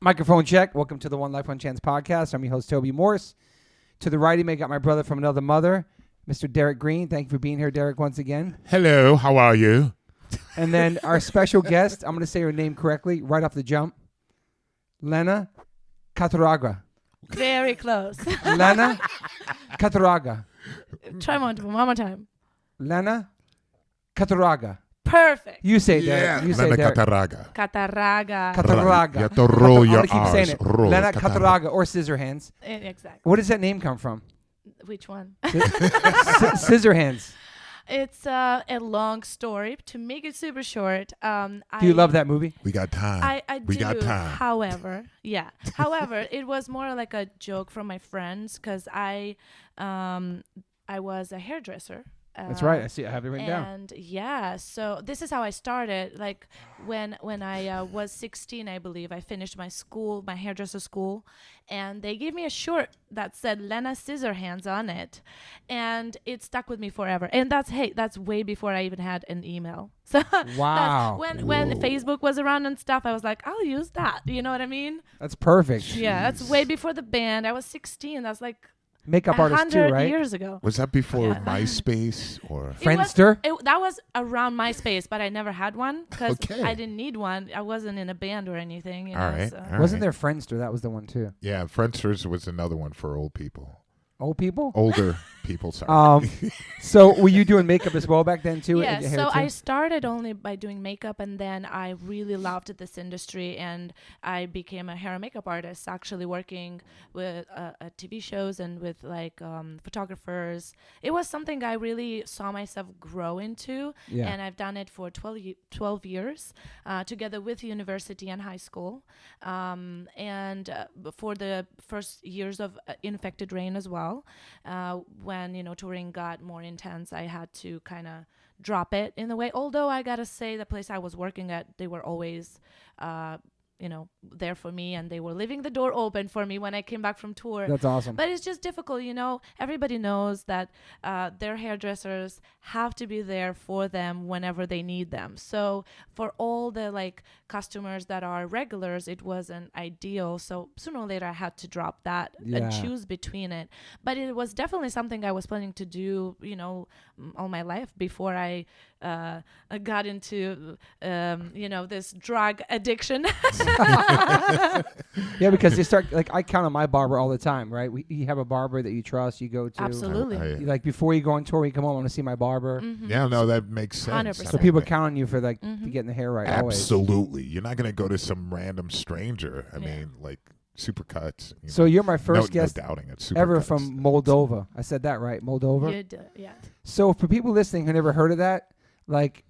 Microphone check. Welcome to the One Life One Chance podcast. I'm your host, Toby Morse. To the right of me, I got my brother from another mother, Mr. Derek Green. Thank you for being here, Derek, once again. Hello, how are you? And then our special guest, I'm going to say her name correctly right off the jump, Lena Scissorhands. Very close. Lena Scissorhands. Try one more time. Lena Scissorhands. Perfect. You say Derek. You say Lena Derek. Cataraga. Catarraga. Catarraga. You have to roll I'm your going to keep saying R's. it. Roll. Lena Cataraga. Scissorhands or Scissorhands. Exactly. Where does that name come from? Which one? Scissorhands. It's a long story. To make it super short, Do you love that movie? We got time. I we do. got time. However, it was more like a joke from my friends because I was a hairdresser. That's right. I see. I have it written down. And yeah, so this is how I started. Like when I was 16, I believe, I finished my hairdresser school, and they gave me a shirt that said Lena Scissorhands on it, and it stuck with me forever. And that's way before I even had an email. So Wow. when Facebook was around and stuff, I was like, I'll use that. You know what I mean? That's perfect. Yeah, that's way before the band. I was 16. That's like Makeup artist too, 100 right? years ago. Was that before Yeah. MySpace or? Friendster? That was around MySpace, but I never had one because Okay. I didn't need one. I wasn't in a band or anything. You know, All right, so. all right. Wasn't there Friendster? That was the one too. Yeah, Friendsters was another one for old people. Old people? Older people, sorry. So were you doing makeup as well back then too? Yeah, and your hair so too? I started only by doing makeup, and then I really loved this industry, and I became a hair and makeup artist, actually working with TV shows and with like photographers. It was something I really saw myself grow into, Yeah. and I've done it for 12 years, together with university and high school, and for the first years of Infected Rain as well. When touring got more intense, I had to kind of drop it in a way. Although I gotta say, the place I was working at, they were always there for me, and they were leaving the door open for me when I came back from tour. That's awesome. But it's just difficult, everybody knows that their hairdressers have to be there for them whenever they need them. So for all the like customers that are regulars, it wasn't ideal. So sooner or later I had to drop that and choose between it. But it was definitely something I was planning to do, all my life before I got into, this drug addiction. Yeah, because they start like I count on my barber all the time, right? You have a barber that you trust, you go to. Absolutely. Like before you go on tour, you come home, I want to see my barber. Mm-hmm. Yeah, no, that makes sense. 100%. So people count on you for like to get in the hair right. Absolutely. You're not going to go to some random stranger. I Yeah. mean, like Supercuts. So you're my first guest no doubting it. ever Supercuts. from Moldova. I said that right, Moldova. You did, yeah. So for people listening who never heard of that, like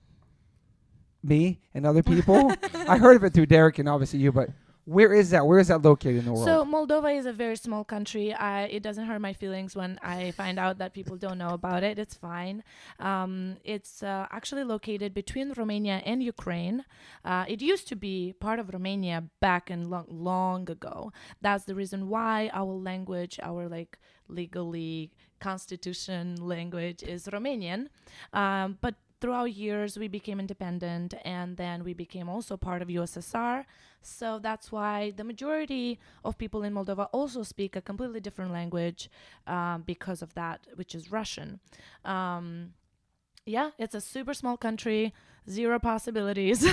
me and other people, I heard of it through Derek and obviously you, but where is that? Where is that located in the world? So Moldova is a very small country. It doesn't hurt my feelings when I find out that people don't know about it. It's fine. It's actually located between Romania and Ukraine. It used to be part of Romania back in long ago. That's the reason why our language, our like legally constitution language is Romanian. But throughout years, we became independent, and then we became also part of USSR. So that's why the majority of people in Moldova also speak a completely different language because of that, which is Russian. It's a super small country, zero possibilities.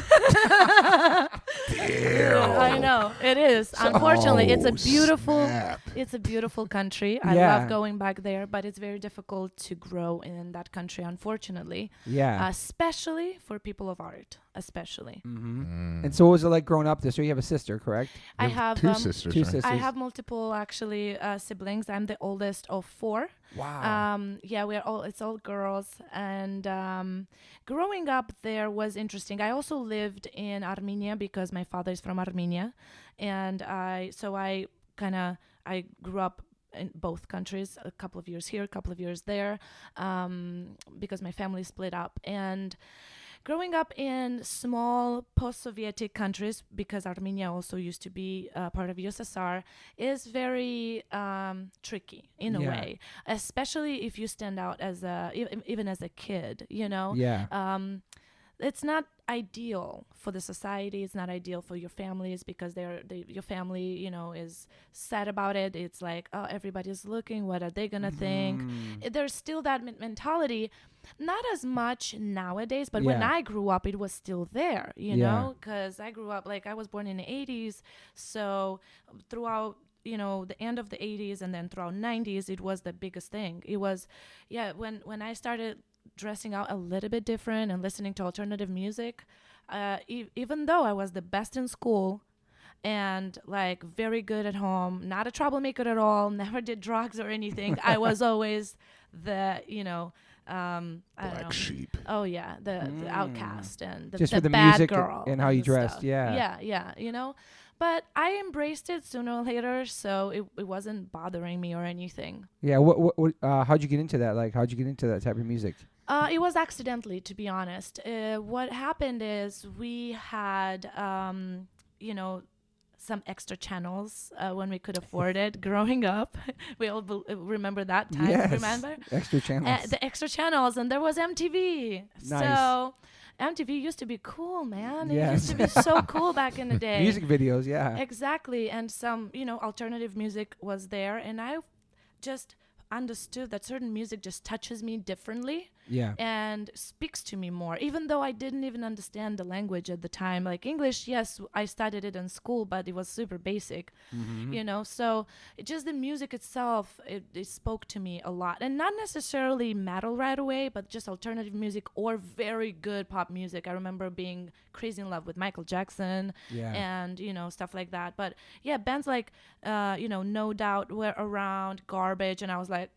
I know it is. Unfortunately, it's a beautiful country. I love going back there, but it's very difficult to grow in that country, unfortunately. Yeah. Especially for people of art, especially. Mm-hmm. And so what was it like growing up there? So you have a sister, correct? I have two sisters. Two right? sisters. I have multiple actually siblings. I'm the oldest of 4. Wow. It's all girls, and growing up there was interesting. I also lived in Armenia because my father is from Armenia, and I grew up in both countries, a couple of years here, a couple of years there, because my family split up. And growing up in small post-Sovietic countries, because Armenia also used to be part of USSR, is very tricky in a way, especially if you stand out as even as a kid, you know. Yeah. It's not ideal for the society. It's not ideal for your families because your family, you know, is sad about it. It's like, oh, everybody's looking. What are they gonna think? There's still that mentality. Not as much nowadays, but when I grew up, it was still there. You know, because I grew up like I was born in the 80s, so throughout, you know, the end of the 80s and then throughout 90s, it was the biggest thing. It was, when I started dressing out a little bit different and listening to alternative music, even though I was the best in school and like very good at home, not a troublemaker at all, never did drugs or anything, I was always the, you know, I don't know. Black sheep. Oh yeah, the outcast and just the for the bad music girl and how you dressed. stuff. Yeah, you know. But I embraced it sooner or later, so it wasn't bothering me or anything. Yeah. What how'd you get into that? Like, how'd you get into that type of music? It was accidentally, to be honest. What happened is we had, you know, some extra channels when we could afford it growing up. We all remember that time. Yes. Remember? Extra channels. The extra channels, and there was MTV. Nice. So MTV used to be cool, man. It Yes. used to be so cool back in the day. Music videos, yeah. Exactly. And some, you know, alternative music was there. And I just understood that certain music just touches me differently Yeah. and speaks to me more, even though I didn't even understand the language at the time. Like English, yes, I studied it in school, but it was super basic, you know. So just the music itself, it spoke to me a lot. And not necessarily metal right away, but just alternative music or very good pop music. I remember being crazy in love with Michael Jackson and, you know, stuff like that. But yeah, bands like, you know, No Doubt were around, Garbage, and I was like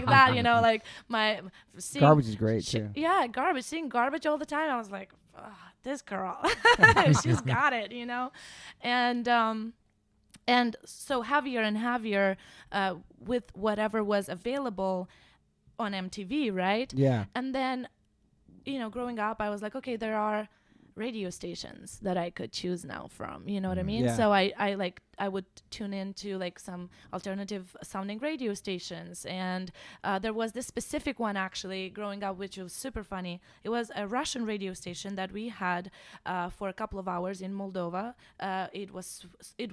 that, you know, like Garbage is great too. Yeah, Garbage. Seeing Garbage all the time, I was like, this girl, she's got it, you know, and so heavier and heavier with whatever was available on MTV, right? Yeah. And then, you know, growing up, I was like, okay, there are radio stations that I could choose now from, you know what I mean? Yeah. So I would tune into like some alternative sounding radio stations, and there was this specific one actually growing up which was super funny. It was a Russian radio station that we had for a couple of hours in Moldova. It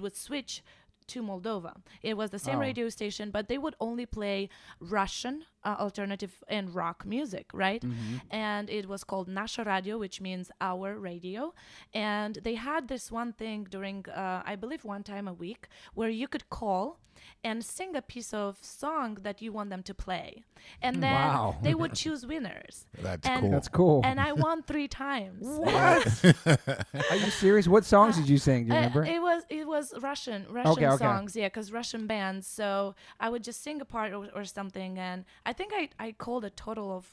would switch to Moldova. It was the same radio station, but they would only play Russian alternative and rock music, right? And it was called Naša Radio, which means our radio. And they had this one thing during, I believe, one time a week, where you could call and sing a piece of song that you want them to play. And then they would choose winners. That's cool. That's cool. And I won 3 times. What? Are you serious? What songs did you sing? Do you remember? It was Russian Okay. songs, yeah, because Russian bands. So I would just sing a part or something, and I think I called a total of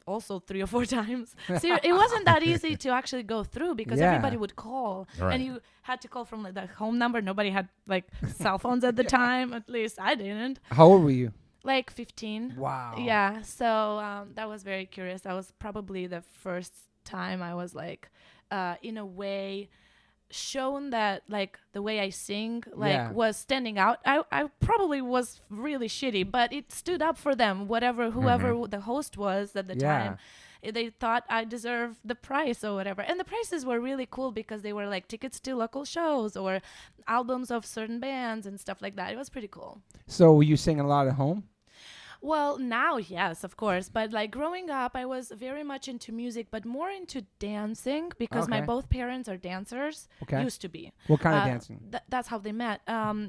also 3 or 4 times. So it wasn't that easy to actually go through because everybody would call, and you had to call from like the home number. Nobody had like cell phones at the time. At least I didn't. How old were you? Like 15. Wow. Yeah. So that was very curious. That was probably the first time I was like, in a way, shown that like the way I sing was standing out. I probably was really shitty, but it stood up for them. Whoever the host was at the time, they thought I deserved the prize or whatever. And the prices were really cool because they were like tickets to local shows or albums of certain bands and stuff like that. It was pretty cool. So were you singing a lot at home? Well, now, yes, of course. But like growing up, I was very much into music, but more into dancing because my both parents are dancers. Okay. Used to be. What kind of dancing? That's how they met. I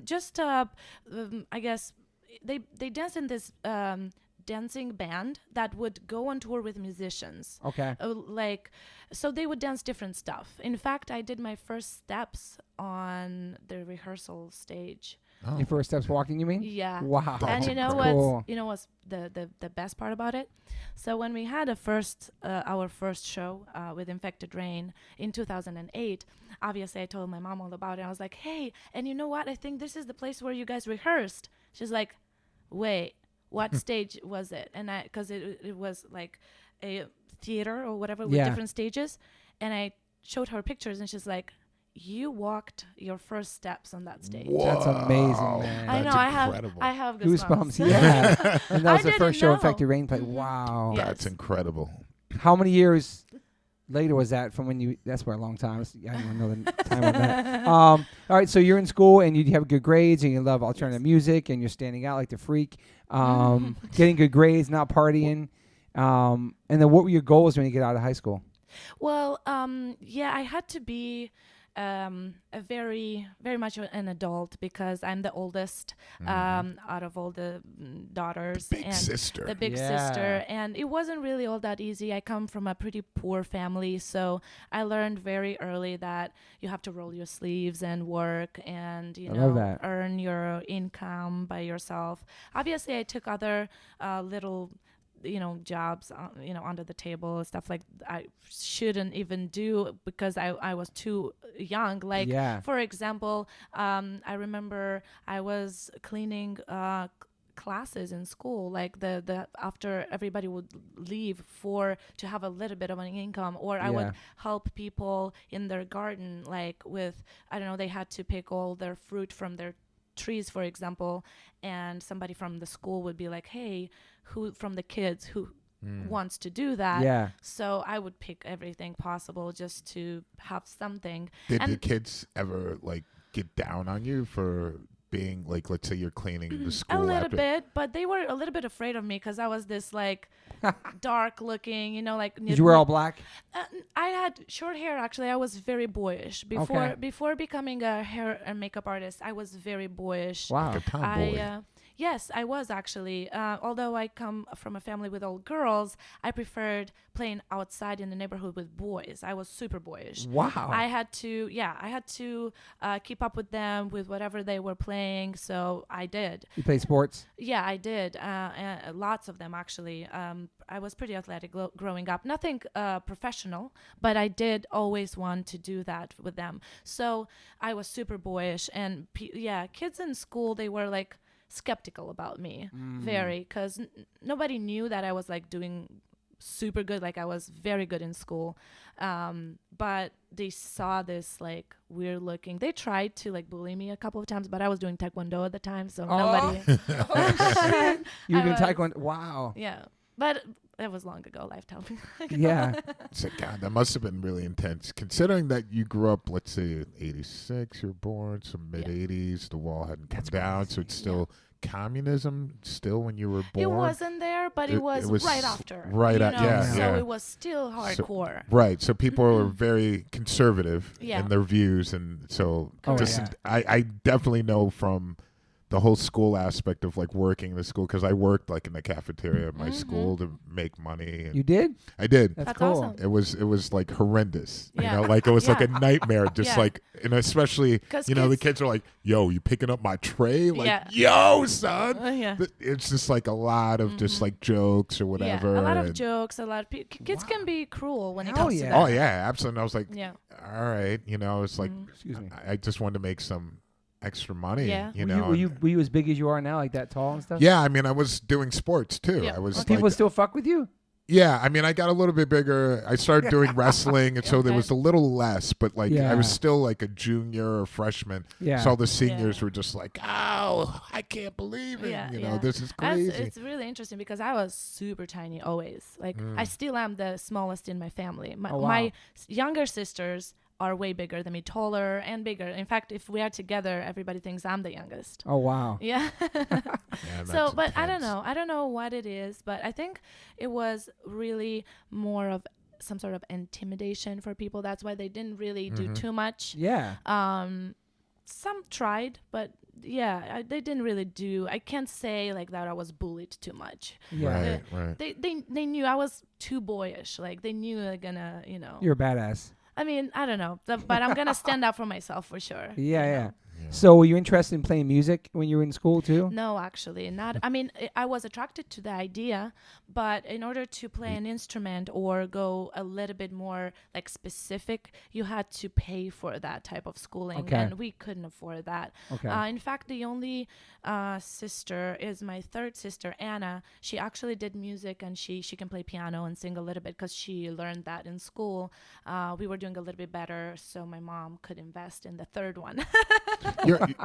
guess they danced in this dancing band that would go on tour with musicians. Okay. So they would dance different stuff. In fact, I did my first steps on the rehearsal stage. Oh. Your first steps walking, you mean? Yeah. Wow. And That's you know cool. what's the best part about it? So when we had our first show with Infected Rain in 2008, obviously I told my mom all about it. I was like, hey, and you know what? I think this is the place where you guys rehearsed. She's like, wait, what stage was it? And because it was like a theater or whatever with different stages. And I showed her pictures and she's like, you walked your first steps on that stage. Whoa. That's amazing, man. I know. Incredible. I have Goosebumps. Yeah. And that was the didn't first show know. Infected Rain played. Wow. Yeah. That's incredible. How many years later was that from when you? That's for a long time. I don't even know the time on that. All right, so you're in school and you have good grades and you love alternative music and you're standing out like the freak, getting good grades, not partying. And then what were your goals when you get out of high school? Well, I had to be a very much an adult because I'm the oldest out of all the daughters. Big sister. The big sister. And it wasn't really all that easy. I come from a pretty poor family, so I learned very early that you have to roll your sleeves and work and, earn your income by yourself. Obviously, I took other little jobs, under the table, stuff like I shouldn't even do because I was too young. Like, for example, I remember I was cleaning classes in school, like the after everybody would leave to have a little bit of an income, or I would help people in their garden, like with, I don't know, they had to pick all their fruit from their trees, for example, and somebody from the school would be like, hey, who from the kids who wants to do that? So I would pick everything possible just to have something. Did the kids ever like get down on you for being like, let's say you're cleaning the school? A little bit, but they were a little bit afraid of me because I was this like dark looking, like. Did you wear all black? I had short hair. Actually, I was very boyish before becoming a hair and makeup artist. I was very boyish. Wow, like a tomboy. Yes, I was actually. Although I come from a family with all girls, I preferred playing outside in the neighborhood with boys. I was super boyish. Wow. I had to keep up with them with whatever they were playing. So I did. You play sports? Yeah, I did. Lots of them actually. I was pretty athletic growing up. Nothing professional, but I did always want to do that with them. So I was super boyish, and kids in school, they were like skeptical about me very, because nobody knew that I was like doing super good, like I was very good in school, but they saw this like weird looking, they tried to like bully me a couple of times, but I was doing taekwondo at the time, so nobody you were doing taekwondo? Wow. Yeah, but it was long ago, lifetime ago. Yeah. So, God, that must have been really intense, considering that you grew up, let's say, 86, you're born, so mid-80s, the wall hadn't come down, so it's still communism still when you were born? It wasn't there, but it was right after. Right after, So it was still hardcore. So people were very conservative in their views, and so I definitely know from the whole school aspect of like working in the school, because I worked like in the cafeteria at my school to make money. And you did? I did. That's cool. Awesome. It was like horrendous. Like it was like a nightmare. Just like, and especially the kids are like, "Yo, you picking up my tray?" Like, "Yo, son." It's just like a lot of just like jokes or whatever. A lot of jokes. A lot of kids can be cruel when it comes to that. Oh yeah, absolutely. And I was like, all right, it's like, excuse me. I just wanted to make some extra money. Were you as big as you are now, like that tall and stuff? Yeah, I mean, I was doing sports too. I was. People still fuck with you? Yeah, I mean, I got a little bit bigger. I started doing wrestling, and so there was a little less, but like I was still like a junior or freshman. Yeah. So all the seniors were just like, "Oh, I can't believe it! This is crazy." It's really interesting because I was super tiny always. Like I still am the smallest in my family. My younger sisters are way bigger than me, taller and bigger. In fact, if we are together, everybody thinks I'm the youngest. Oh, wow. Yeah. So, but I don't know. I don't know what it is, but I think it was really more of some sort of intimidation for people. That's why they didn't really do too much. Yeah. Some tried, but they didn't really do. I can't say like that I was bullied too much. Yeah. Right. They knew I was too boyish. Like they knew they're gonna, You're a badass. I mean, I don't know, but I'm gonna stand up for myself for sure. Yeah. So were you interested in playing music when you were in school too? No, actually not. I mean, I was attracted to the idea, but in order to play an instrument or go a little bit more like specific, you had to pay for that type of schooling, and we couldn't afford that. Okay. In fact, the only sister is my third sister, Anna. She actually did music, and she can play piano and sing a little bit because she learned that in school. We were doing a little bit better, so my mom could invest in the third one.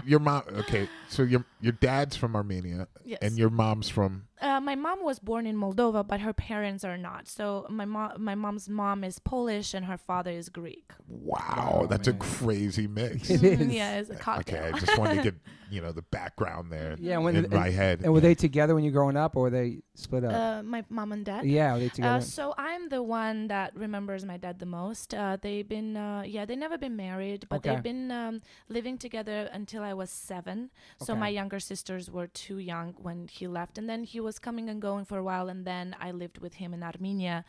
Your mom. Okay, so your dad's from Armenia, Yes. and your mom's from. My mom was born in Moldova, but her parents are not. So my mom's mom is Polish and her father is Greek. Wow, that's a crazy mix. It is. Yeah, it's a cocktail. Okay, I just wanted to get the background there. Yeah, in my head. And were they together when you were growing up, or were they split up? My mom and dad. Yeah, were they together? So I'm the one that remembers my dad the most. They've been, they never been married, but Okay. they've been living together until I was 7. So Okay. my younger sisters were too young when he left, and then he was coming and going for a while, and then I lived with him in Armenia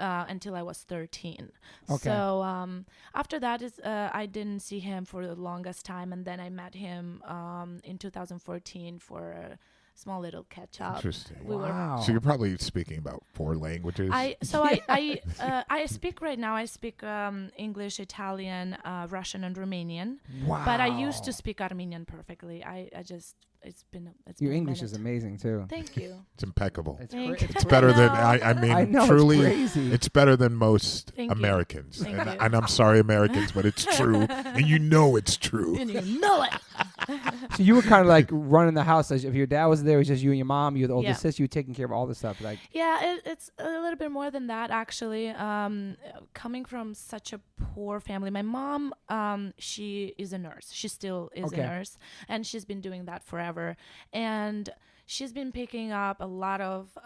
until I was 13. Okay. So after that I didn't see him for the longest time, and then I met him in 2014 for a small little catch up. Interesting. Wow. So you're probably speaking about 4 languages. I speak right now. I speak English, Italian, Russian, and Romanian. Wow. But I used to speak Armenian perfectly. It's Your been a English is minute. amazing too. Thank you. It's impeccable. Thank you. It's better than I I mean. I know, truly, it's crazy. it's better than most Thank you. Americans. Thank you. And I'm sorry, Americans, but it's true, and you know it's true. And you know it. So you were kind of like running the house. As if your dad was there, it was just you and your mom. You were the oldest Yeah. sister. You were taking care of all the stuff. Like, Yeah, it's a little bit more than that, actually. Coming from such a poor family, my mom, she is a nurse. She still is Okay. a nurse, and she's been doing that forever. And she's been picking up a lot of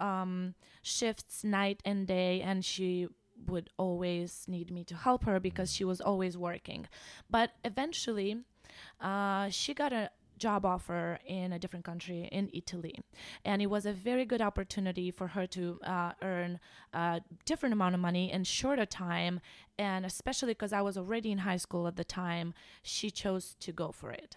shifts night and day, and she would always need me to help her because she was always working. But eventually, she got a job offer in a different country, in Italy, and it was a very good opportunity for her to earn a different amount of money in shorter time, and especially because I was already in high school at the time, she chose to go for it.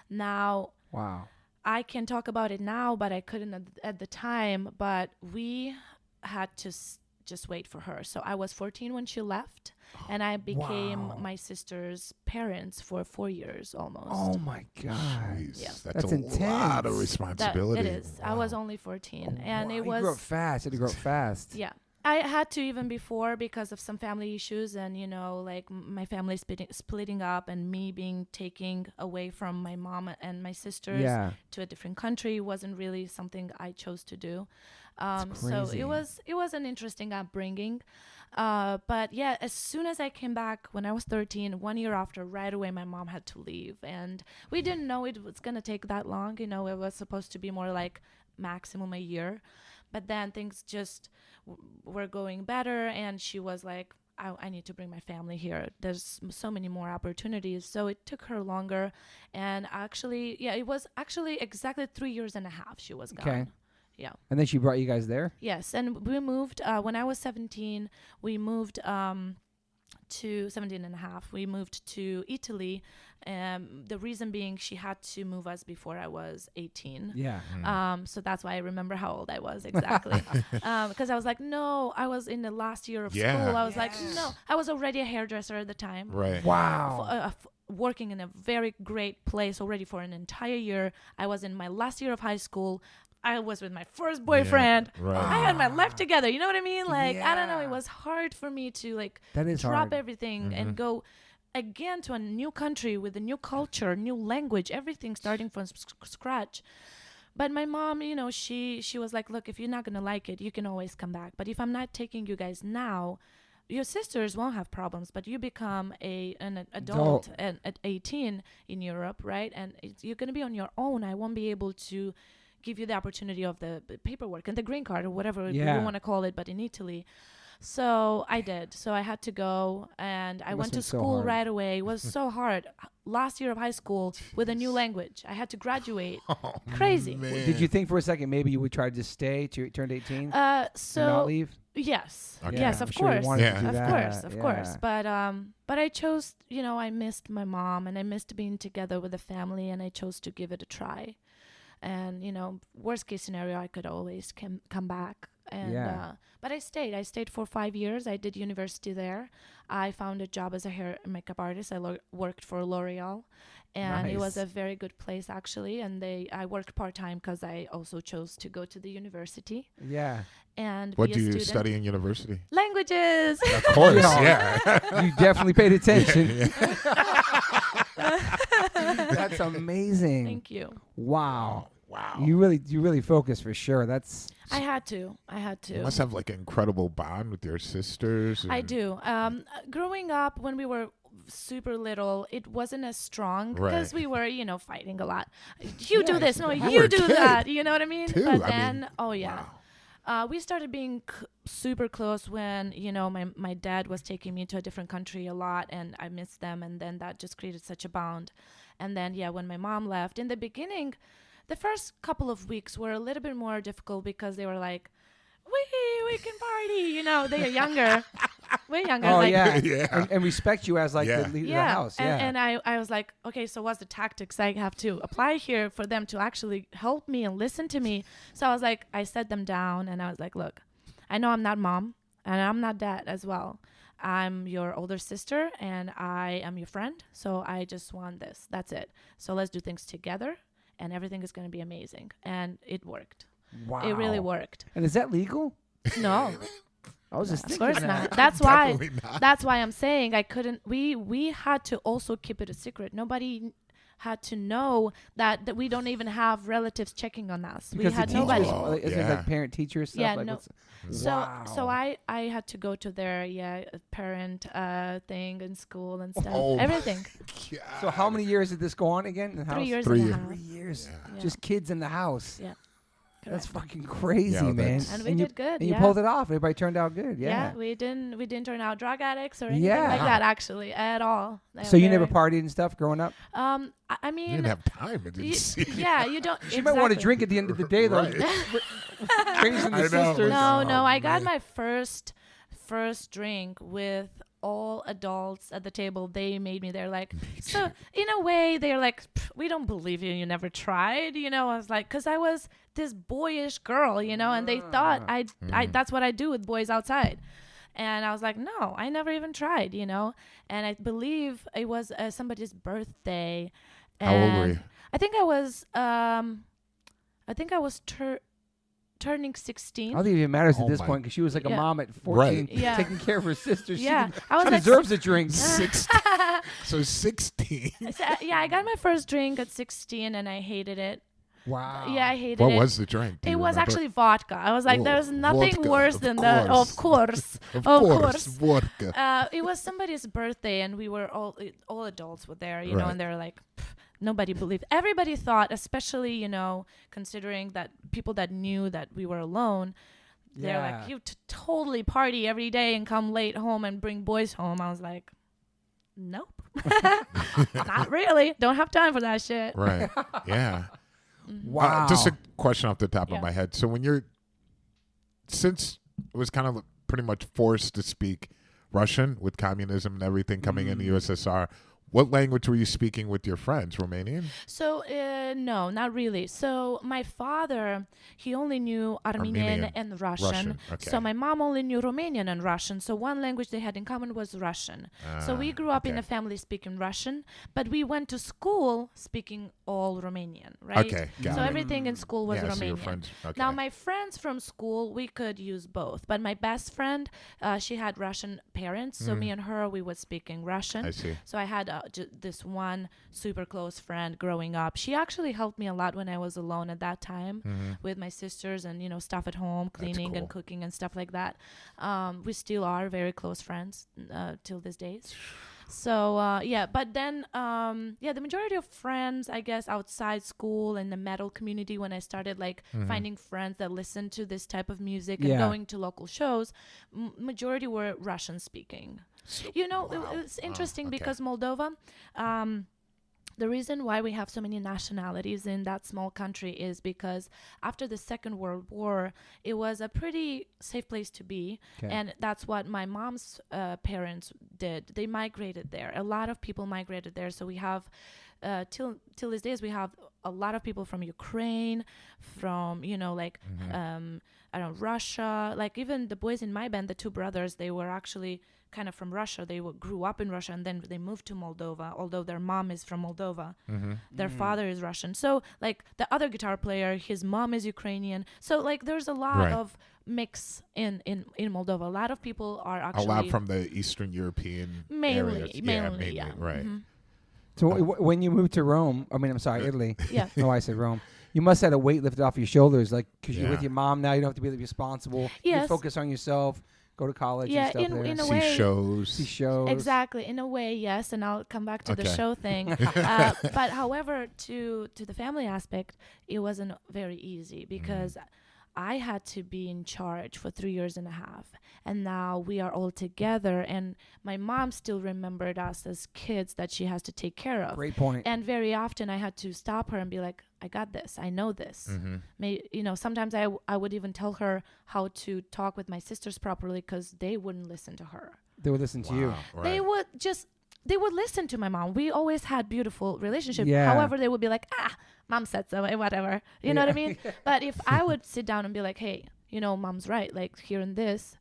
Now, wow. I can talk about it now, but I couldn't at the time, but we had to just wait for her. So I was 14 when she left, and I became Wow. my sister's parents for 4 years almost. Oh my God. Jeez, Yeah. that's That's a lot of intense. responsibility. It is. I was only 14, and Wow, it you was grew up fast. You had to grow up fast. yeah. I had to even before because of some family issues, and like my family splitting up, and me being taken away from my mom and my sisters Yeah. to a different country wasn't really something I chose to do. So crazy. it was an interesting upbringing. But yeah, as soon as I came back when I was 13, 1 year after, right away my mom had to leave, and we didn't know it was gonna take that long. It was supposed to be more like maximum a year, but then things just were going better, and she was like, I need to bring my family here. There's so many more opportunities. So it took her longer, and actually, it was actually exactly 3 years and a half she was gone. Okay. Yeah. And then she brought you guys there? Yes, and we moved when I was 17. We moved to 17 and a half. We moved to Italy. The reason being she had to move us before I was 18. Yeah. So that's why I remember how old I was exactly. Because I was like, no, I was in the last year of Yeah. school. I was like, no, I was already a hairdresser at the time. Right. Wow. Working in a very great place already for an entire year. I was in my last year of high school. I was with my first boyfriend. Yeah, right. I had my life together. You know what I mean? Like, I don't know. It Yeah. was hard for me to like That is drop hard. everything and go again to a new country with a new culture, new language, everything starting from scratch. But my mom, she was like, look, if you're not going to like it, you can always come back. But if I'm not taking you guys now, your sisters won't have problems, but you become an adult at 18 in Europe, right? And you're going to be on your own. I won't be able to give you the opportunity of the paperwork and the green card or whatever you want to call it, but in Italy. So I did. So I had to go, and I went to school right away. It was so hard. Last year of high school with a new language. I had to graduate. Crazy. Man. Did you think for a second maybe you would try to just stay till you turned 18 and So not leave? yes, Okay. yes, I'm of sure you course, wanted Yeah. to do of that. course, of course. Yeah. But I chose. I missed my mom, and I missed being together with the family, and I chose to give it a try. And worst case scenario, I could always come back. And but I stayed for 5 years. I did university there. I found a job as a hair and makeup artist. I worked for L'Oreal, and it was Nice. a very good place actually. And I worked part-time because I also chose to go to the university Yeah. and What be do a you student. study in university? Languages. Of course, Yeah. yeah. You definitely paid attention. Yeah. That's That's amazing. Thank you. Wow. Wow. You really focus for sure. That's. I had to. You must have like an incredible bond with your sisters. I do. Growing up, when we were super little, it wasn't as strong because we were, fighting a lot. You do this, no, you do that. You know what I mean? Too. But then, wow. We started being super close when, my dad was taking me to a different country a lot, and I missed them, and then that just created such a bond. And then, when my mom left, in the beginning, the first couple of weeks were a little bit more difficult because they were like, we can party, they are younger. Way younger. Oh, like, yeah. And respect you as like the leader of the house. And I was like, okay, so what's the tactics I have to apply here for them to actually help me and listen to me? So I was like, I set them down and I was like, look, I know I'm not mom and I'm not dad as well. I'm your older sister and I am your friend. So I just want this. That's it. So let's do things together and everything is going to be amazing. And it worked. Wow. It really worked. And is that legal? No. I was just Of thinking course that. not. That's why. Not. That's why I'm saying I couldn't. We had to also keep it a secret. Nobody had to know that we don't even have relatives checking on us. Because we had the nobody. teachers, is it like parent teacher stuff? Yeah, like no. Wow. So I had to go to their parent thing in school and stuff. Oh everything. God. So how many years did this go on again in the house? 3 years 3 and a years. half. 3 years. Yeah. Just kids in the house. Yeah. That's Correct. fucking crazy, Yeah, man. that's- And we you, did good. And you pulled it off. Everybody turned out good. Yeah. We didn't turn out drug addicts or anything Yeah. like that actually at all. So you never partied and stuff growing up? I mean, You didn't have time. It didn't see. yeah, you don't. She might want to exactly. drink at the end of the day, though. Right. Raising the I know. sisters. No, Oh, I got man. my first drink with all adults at the table. They made me. They're like, so in a way, they're like, we don't believe you. You never tried. I was like, because I was this boyish girl, and they thought I that's what I do with boys outside. And I was like, no, I never even tried, And I believe it was somebody's birthday. How old were and you? I think I was turning 16. I don't think it even matters at Oh this my- point because she was like a Yeah. mom at 14, Right. Yeah. taking care of her sister. Yeah, She, I was she like deserves a drink. 16. So 16. So, I got my first drink at 16 and I hated it. Wow. Yeah, I hated What it. was the drink? Do It you was remember? actually vodka. I was like, Oh, there's nothing vodka, worse of than that. Of course. Of Of course, course. vodka. It was somebody's birthday and we were all adults were there, Right. and they were like, nobody believed. Everybody thought, especially, considering that people that knew that we were alone, they're Yeah. like, you totally party every day and come late home and bring boys home. I was like, nope. Not really. Don't have time for that shit. Right. Yeah. Wow. Just a question off the top Yeah. of my head. So since it was kind of pretty much forced to speak Russian with communism and everything coming in the USSR, what language were you speaking with your friends? Romanian? So, no, not really. So my father, he only knew Armenian and Russian. Okay. So my mom only knew Romanian and Russian. So one language they had in common was Russian. So we grew up in okay. a family speaking Russian, but we went to school speaking all Romanian, right? Okay, got So it. everything in school was Yeah, so your Romanian. friends- okay. Now my friends from school, we could use both. But my best friend, she had Russian parents. So me and her, we was speaking Russian. I see. So I had this one super close friend growing up. She actually helped me a lot when I was alone at that time with my sisters and, stuff at home, cleaning and cool. cooking and stuff like that. We still are very close friends till these days. So, but then, the majority of friends, I guess, outside school and the metal community, when I started finding friends that listened to this type of music and going to local shows, majority were Russian speaking. It's interesting okay. because Moldova, the reason why we have so many nationalities in that small country is because after the Second World War, it was a pretty safe place to be. Okay. And that's what my mom's parents did. They migrated there. A lot of people migrated there. So we have, till these days, we have a lot of people from Ukraine, from, Russia. Like even the boys in my band, the two brothers, they were actually kind of from Russia. They grew up in Russia and then they moved to Moldova, although their mom is from Moldova. Their father is Russian. So like the other guitar player, his mom is Ukrainian. So like there's a lot Right. of mix in Moldova. A lot of people are actually A lot from the Eastern European mainly, areas. mainly, yeah. Right. So when you moved to Italy. Yeah. No, I said Rome. You must have had a weight lifted off your shoulders, like, because you're with your mom now. You don't have to be responsible. Yes. You focus on yourself. Go to college and stuff there. In a See way. shows. Exactly. In a way, yes. And I'll come back to the show thing. But however, to the family aspect, it wasn't very easy because I had to be in charge for 3.5 years. And now we are all together. And my mom still remembered us as kids that she has to take care of. Great point. And very often I had to stop her and be like, I got this. I know this. Sometimes I would even tell her how to talk with my sisters properly because they wouldn't listen to her. They would listen to you. Right. They would listen to my mom. We always had beautiful relationship. Yeah. However, they would be like, mom said so, whatever. You know what I mean? But if I would sit down and be like, hey, mom's right. Like here in this,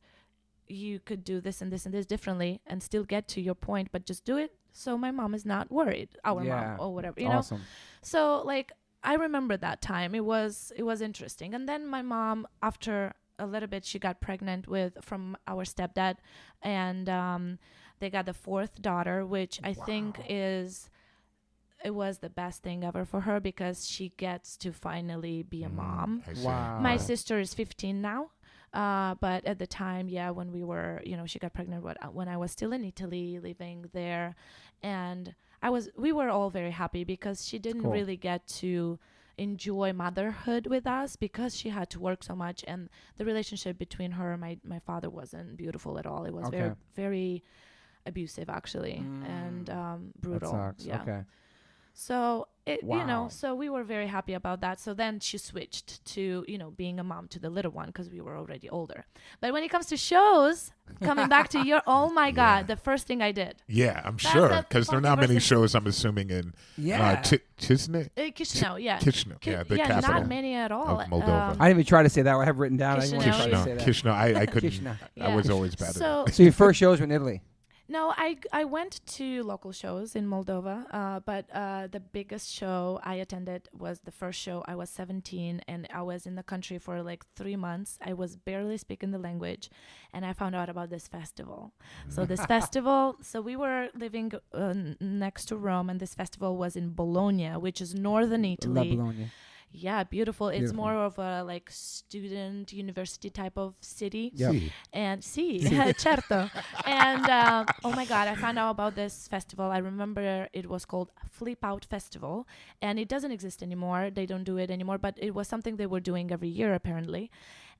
you could do this and this and this differently and still get to your point, but just do it so my mom is not worried. Our mom or whatever. Awesome. So like I remember that time. It was interesting. And then my mom, after a little bit, she got pregnant from our stepdad, and they got the 4th daughter, which I think it was the best thing ever for her because she gets to finally be a mom. Wow. My sister is 15 now. But at the time, when we were, she got pregnant when I was still in Italy, living there, and we were all very happy because she didn't really get to enjoy motherhood with us because she had to work so much, and the relationship between her and my father wasn't beautiful at all. It was very, very abusive, actually, and brutal. That sucks. Yeah. Okay. So so we were very happy about that. So then she switched to, being a mom to the little one because we were already older. But when it comes to shows, coming back to your, oh my God, the first thing I did. Yeah, I'm sure because there are not many shows, I'm assuming, in Chisinau. Chisinau, yeah. Chisinau, the capital. Not many at all. Of Moldova. I didn't even try to say that. I have it written down. Chisinau, I didn't want to try to say that. Chisinau. I couldn't. Chisinau. I was always bad at it. So your first shows were in Italy? No, I went to local shows in Moldova, but the biggest show I attended was the first show. I was 17, and I was in the country for like 3 months. I was barely speaking the language, and I found out about this festival. So this festival, so we were living next to Rome, and this festival was in Bologna, which is northern Italy. La Bologna. Yeah, beautiful. It's more of a like student university type of city. Yep. And certo. And oh my God, I found out about this festival. I remember it was called Flip Out Festival, and it doesn't exist anymore. They don't do it anymore, but it was something they were doing every year apparently.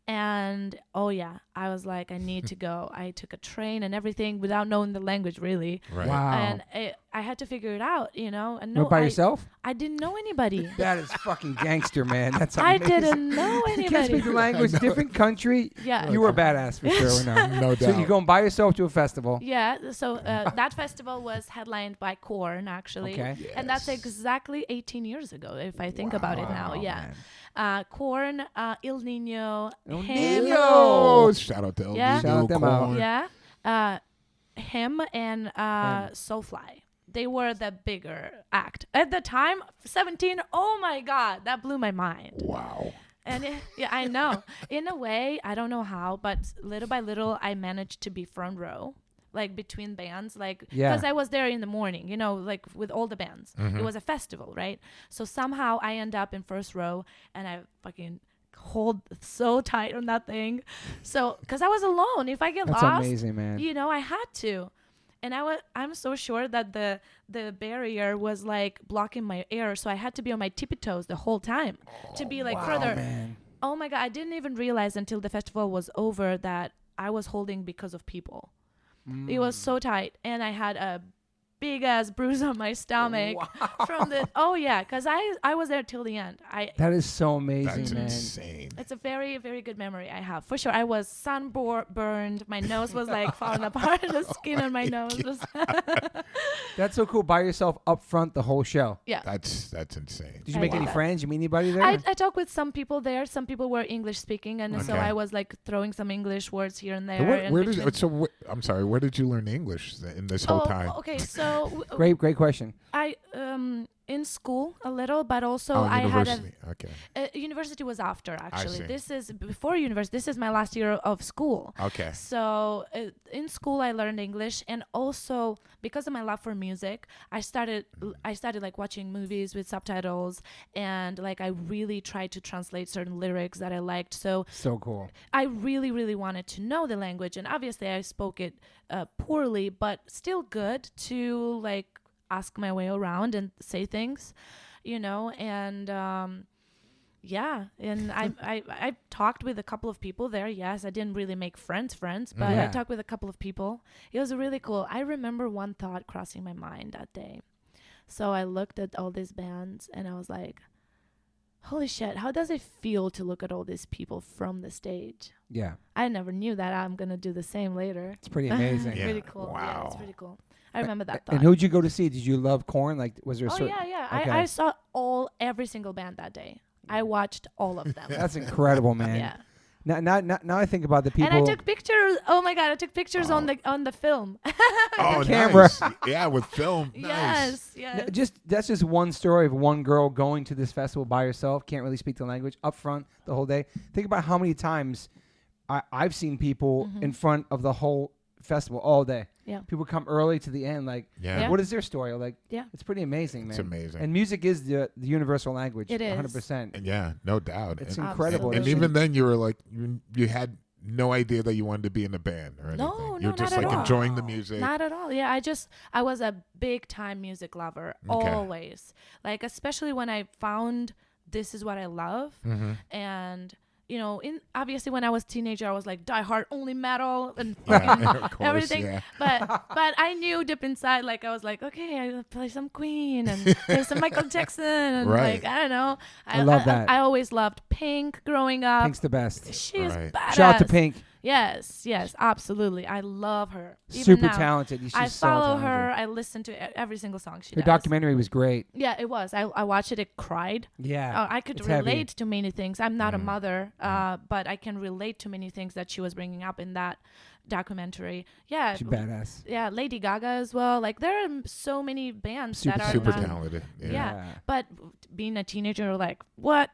And I was like, I need to go. I took a train and everything without knowing the language really. Right. Wow. And I had to figure it out, And You went by yourself? I didn't know anybody. That is fucking gangster, man. That's I amazing. didn't know You can't anybody. speak the language, different country. Yeah. You were a badass for sure. No doubt. So you're going by yourself to a festival. Yeah, so that festival was headlined by Korn, actually. Okay. And that's exactly 18 years ago, if I think about it now. Yeah. Korn, Il Nino, him. Nino! Shout out to El Yeah. Nino. Shout out them out. Korn. Yeah. Him and Soulfly. They were the bigger act. At the time, 17, oh my God, that blew my mind. Wow. And I know. In a way, I don't know how, but little by little, I managed to be front row, like between bands, like because I was there in the morning, like with all the bands. It was a festival, right? So somehow I end up in first row, and I fucking hold so tight on that thing. So because I was alone, if I get That's lost, amazing, man. I had to. And I'm so sure that the barrier was like blocking my air, so I had to be on my tippy toes the whole time to be like further. Man. Oh my God, I didn't even realize until the festival was over that I was holding because of people. It was so tight, and I had a big ass bruise on my stomach from the because I was there till the end. That is so amazing, That's man. insane. It's a very, very good memory I have. For sure. I was sunburned. My nose was like falling apart. The skin on my nose was That's so cool. By yourself up front the whole show. Yeah. That's insane. Did you make any friends? You meet anybody there? I talked with some people there. Some people were English speaking, and so Okay. I was like throwing some English words here and there. I'm sorry. Where did you learn English in this whole time? Okay, so Great question. in school a little, but also I university. University was after, actually. see. This is before university. This is my last year of school. Okay. So in school I learned English, and also because of my love for music, I started like watching movies with subtitles, and like I really tried to translate certain lyrics that I liked. So cool. I really, really wanted to know the language, and obviously I spoke it poorly, but still good to like ask my way around and say things, you know. And and I talked with a couple of people there. Yes, I didn't really make friends, but I talked with a couple of people. It was really cool. I remember one thought crossing my mind that day. So I looked at all these bands and I was like, holy shit, how does it feel to look at all these people from the stage? Yeah. I never knew that. I'm going to do the same later. It's pretty amazing. Pretty cool. Wow. Yeah, it's pretty cool. I remember that thought. And who'd you go to see? Did you love Korn? Like, was there a certain... yeah. Okay. I saw every single band that day. I watched all of them. That's incredible, man. Yeah. Now I think about the people... And I took pictures. Oh my God, I took pictures on the film. Oh, camera. Nice. Yeah, with film. Nice. Yes. That's just one story of one girl going to this festival by herself, can't really speak the language, up front the whole day. Think about how many times I've seen people in front of the whole festival all day. Yeah. People come early to the end. Like, what is their story? Like, it's pretty amazing, man. It's amazing. And music is the universal language. It is. 100%. And yeah, no doubt. It's and incredible. And even then, you were like, you had no idea that you wanted to be in a band or anything. No, You're just not like at all. enjoying the music. Not at all. Yeah, I was a big time music lover, always. Like, especially when I found this is what I love. And you know, obviously when I was a teenager, I was like die hard only metal and everything. Yeah. But I knew deep inside, like I was like, okay, I play some Queen and play some Michael Jackson and like I don't know. I love that. I always loved Pink growing up. Pink's the best. She's badass. Shout out to Pink. Yes, absolutely. I love her. Even super now, talented. I follow her. I listen to every single song she does. Her documentary was great. Yeah, it was. I watched it. It cried. Yeah. I could relate to many things. I'm not a mother, but I can relate to many things that she was bringing up in that documentary. Yeah. She's badass. Yeah, Lady Gaga as well. Like there are so many bands that are super talented. Yeah. But being a teenager, like what?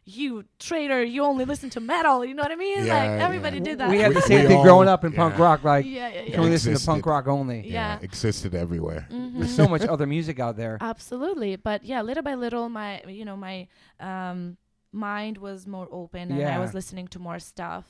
You traitor, you only listen to metal, you know what I mean? Yeah, like everybody did that. We had the same thing growing up in punk rock, like you can listen to punk rock only. Yeah. Existed everywhere. There's so much other music out there. Absolutely. But yeah, little by little my mind was more open and I was listening to more stuff.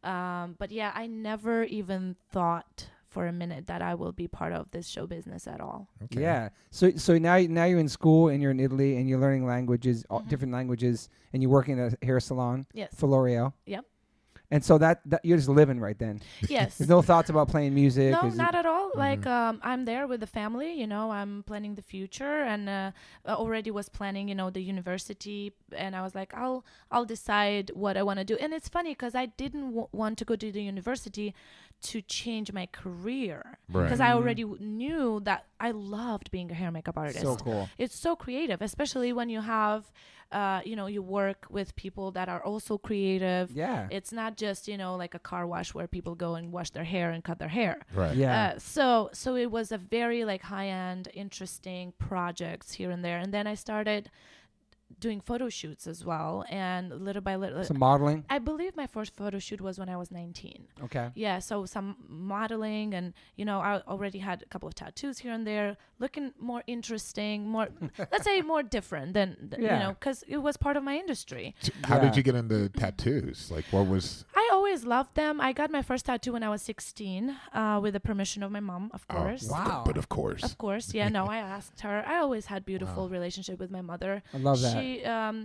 But yeah, I never even thought for a minute that I will be part of this show business at all. Okay. Yeah. So now you're in school and you're in Italy and you're learning languages, different languages, and you're working at a hair salon for L'Oreal. Yep. And so that you're just living right then. Yes. There's no thoughts about playing music. No, not at all. Like I'm there with the family. You know, I'm planning the future, and already was planning. You know, the university, and I was like, I'll decide what I want to do. And it's funny because I didn't want to go to the university to change my career because I already knew that I loved being a hair and makeup artist. So cool. It's so creative, especially when you have. You work with people that are also creative. Yeah. It's not just, like a car wash where people go and wash their hair and cut their hair. Right. Yeah. So it was a very like high-end, interesting projects here and there. And then I started doing photo shoots as well, and little by little some modeling. I believe my first photo shoot was when I was 19. Okay. Yeah, so some modeling, and I already had a couple of tattoos here and there, looking more interesting, more let's say more different than because it was part of my industry. How did you get into tattoos? Like, what was? I always loved them. I got my first tattoo when I was 16, with the permission of my mom, of course. Wow. But of course. Of course, yeah. No, I asked her. I always had beautiful relationship with my mother. I love that.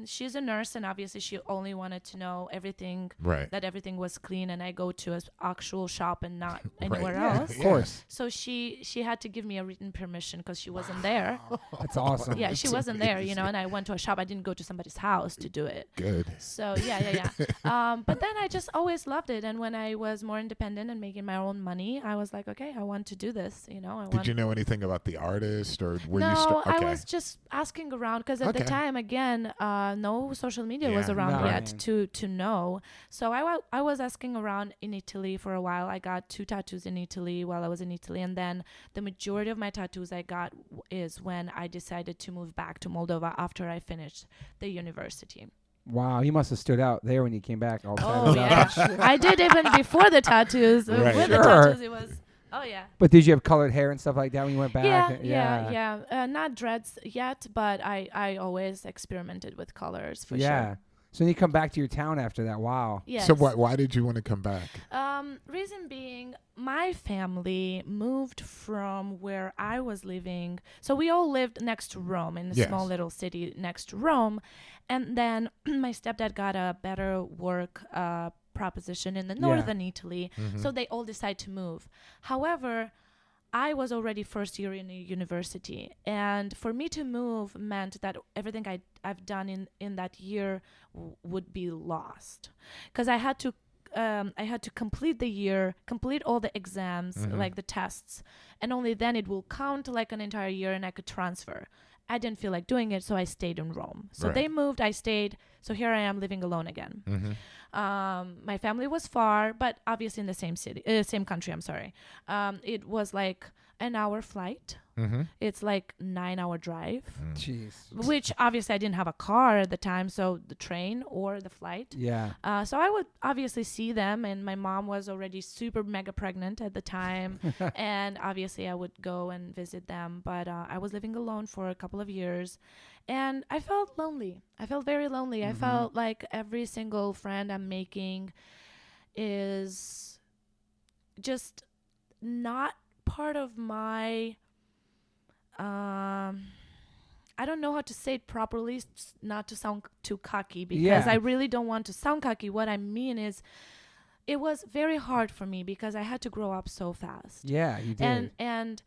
She's a nurse, and obviously she only wanted to know everything, that everything was clean, and I go to an actual shop and not anywhere else. Of course. So she had to give me a written permission because she wasn't there. That's awesome. Yeah, she wasn't there, and I went to a shop. I didn't go to somebody's house to do it. Good. So yeah. But then I just always loved it. And when I was more independent and making my own money, I was like, okay, I want to do this. Did you know anything about the artist, or were no, you? I was just asking around because at the time, again, no social media was around yet to know. So I was asking around in Italy for a while. I got 2 tattoos in Italy while I was in Italy, and then the majority of my tattoos I got is when I decided to move back to Moldova after I finished the university. Wow, you must have stood out there when you came back. All yeah. I did even before the tattoos. Right. With the tattoos, it was... Oh, yeah. But did you have colored hair and stuff like that when you went back? Yeah. Not dreads yet, but I always experimented with colors for sure. So then you come back to your town after that. Wow. Yes. So why did you want to come back? Reason being, my family moved from where I was living. So we all lived next to Rome, in a small little city next to Rome. And then my stepdad got a better work proposition in the northern Italy. So they all decided to move. However, I was already first year in a university, and for me to move meant that everything I've done in that year would be lost, because I had to complete the year, complete all the exams, like the tests, and only then it will count like an entire year and I could transfer. I didn't feel like doing it, so I stayed in Rome. So they moved, I stayed. So here I am living alone again. My family was far, but obviously in the same city, same country. I'm sorry. It was like an hour flight. It's like 9-hour drive. Jeez. Which obviously I didn't have a car at the time, so the train or the flight. Yeah. So I would obviously see them, and my mom was already super mega pregnant at the time, and obviously I would go and visit them. But I was living alone for a couple of years, and I felt lonely. I felt very lonely. I felt like every single friend I'm making is just not part of my I don't know how to say it properly, not to sound too cocky, because I really don't want to sound cocky. What I mean is, it was very hard for me because I had to grow up so fast. Yeah, you did. And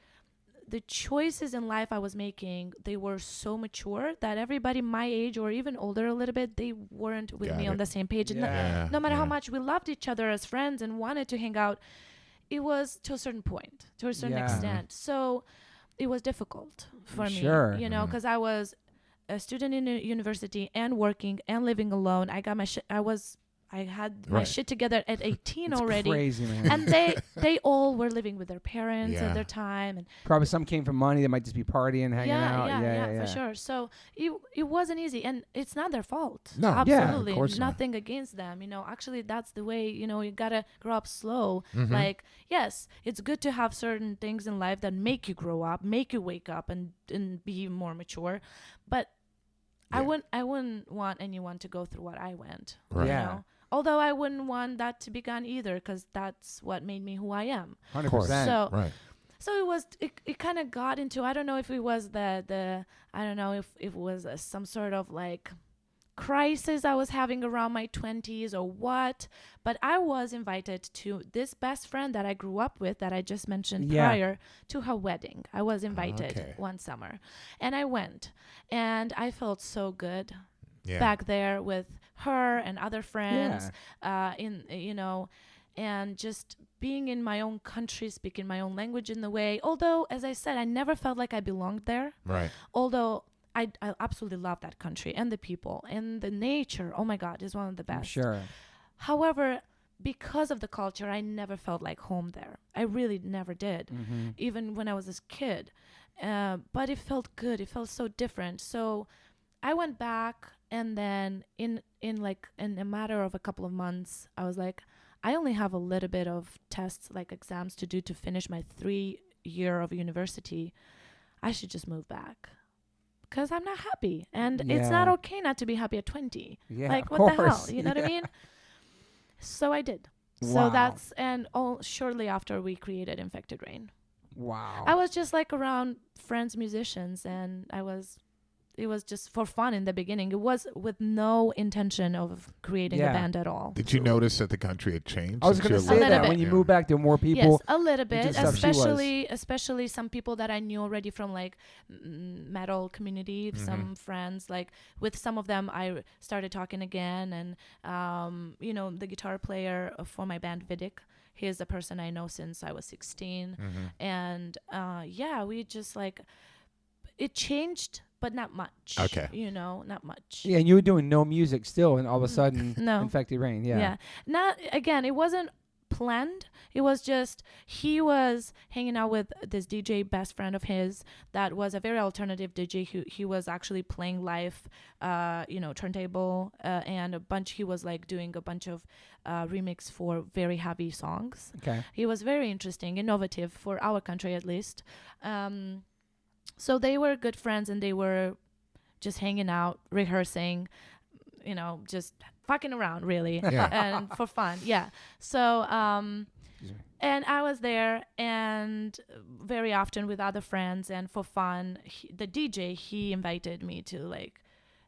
the choices in life I was making, they were so mature that everybody my age or even older a little bit, they weren't with me on the same page. No matter how much we loved each other as friends and wanted to hang out, it was to a certain point, to a certain extent. So it was difficult for me, because I was a student in a university and working and living alone. I got my I had my shit together at 18 already. Crazy, man. And they all were living with their parents at their time, and probably some came from money. They might just be partying, hanging out. Yeah, for sure. So it wasn't easy, and it's not their fault. No, absolutely, of course nothing against them. Actually, that's the way. You gotta grow up slow. Like, yes, it's good to have certain things in life that make you grow up, make you wake up, and be more mature. But I wouldn't want anyone to go through what I went. Right. You know? Although I wouldn't want that to be gone either, because that's what made me who I am. 100%. So it kind of got into, I don't know if it was I don't know if it was some sort of like crisis I was having around my 20s or what, but I was invited to this best friend that I grew up with that I just mentioned prior to her wedding. I was invited one summer, and I went, and I felt so good. Back there with her and other friends, and just being in my own country, speaking my own language in the way. Although, as I said, I never felt like I belonged there. Right. Although I absolutely love that country and the people and the nature. Oh my God, is one of the best. Sure. However, because of the culture, I never felt like home there. I really never did, even when I was a kid. But it felt good. It felt so different. So I went back. And then in a matter of a couple of months, I was like, I only have a little bit of tests, like exams to do to finish my 3 year of university. I should just move back because I'm not happy. And it's not okay not to be happy at 20. Yeah, like, what the hell? You know what I mean? So I did. Wow. So shortly after we created Infected Rain. Wow. I was just like around friends, musicians, and I was just for fun in the beginning. It was with no intention of creating a band at all. Did you notice that the country had changed? I was going to say that when you moved back, there were more people. Yes, a little bit, especially some people that I knew already from like metal community, some friends. Like with some of them, I started talking again, and the guitar player for my band, Vidic. He is a person I know since I was 16, and we just like it changed. But not much. Okay. Not much. Yeah, and you were doing no music still, and all of a sudden, Infected Rain. Yeah. It wasn't planned. It was just he was hanging out with this DJ best friend of his that was a very alternative DJ. He was actually playing live, turntable and a bunch. He was like doing a bunch of remix for very heavy songs. Okay. He was very interesting, innovative for our country at least. So they were good friends, and they were just hanging out, rehearsing, just fucking around, really, and for fun. Yeah. So, and I was there, and very often with other friends, and for fun, the DJ, he invited me to like,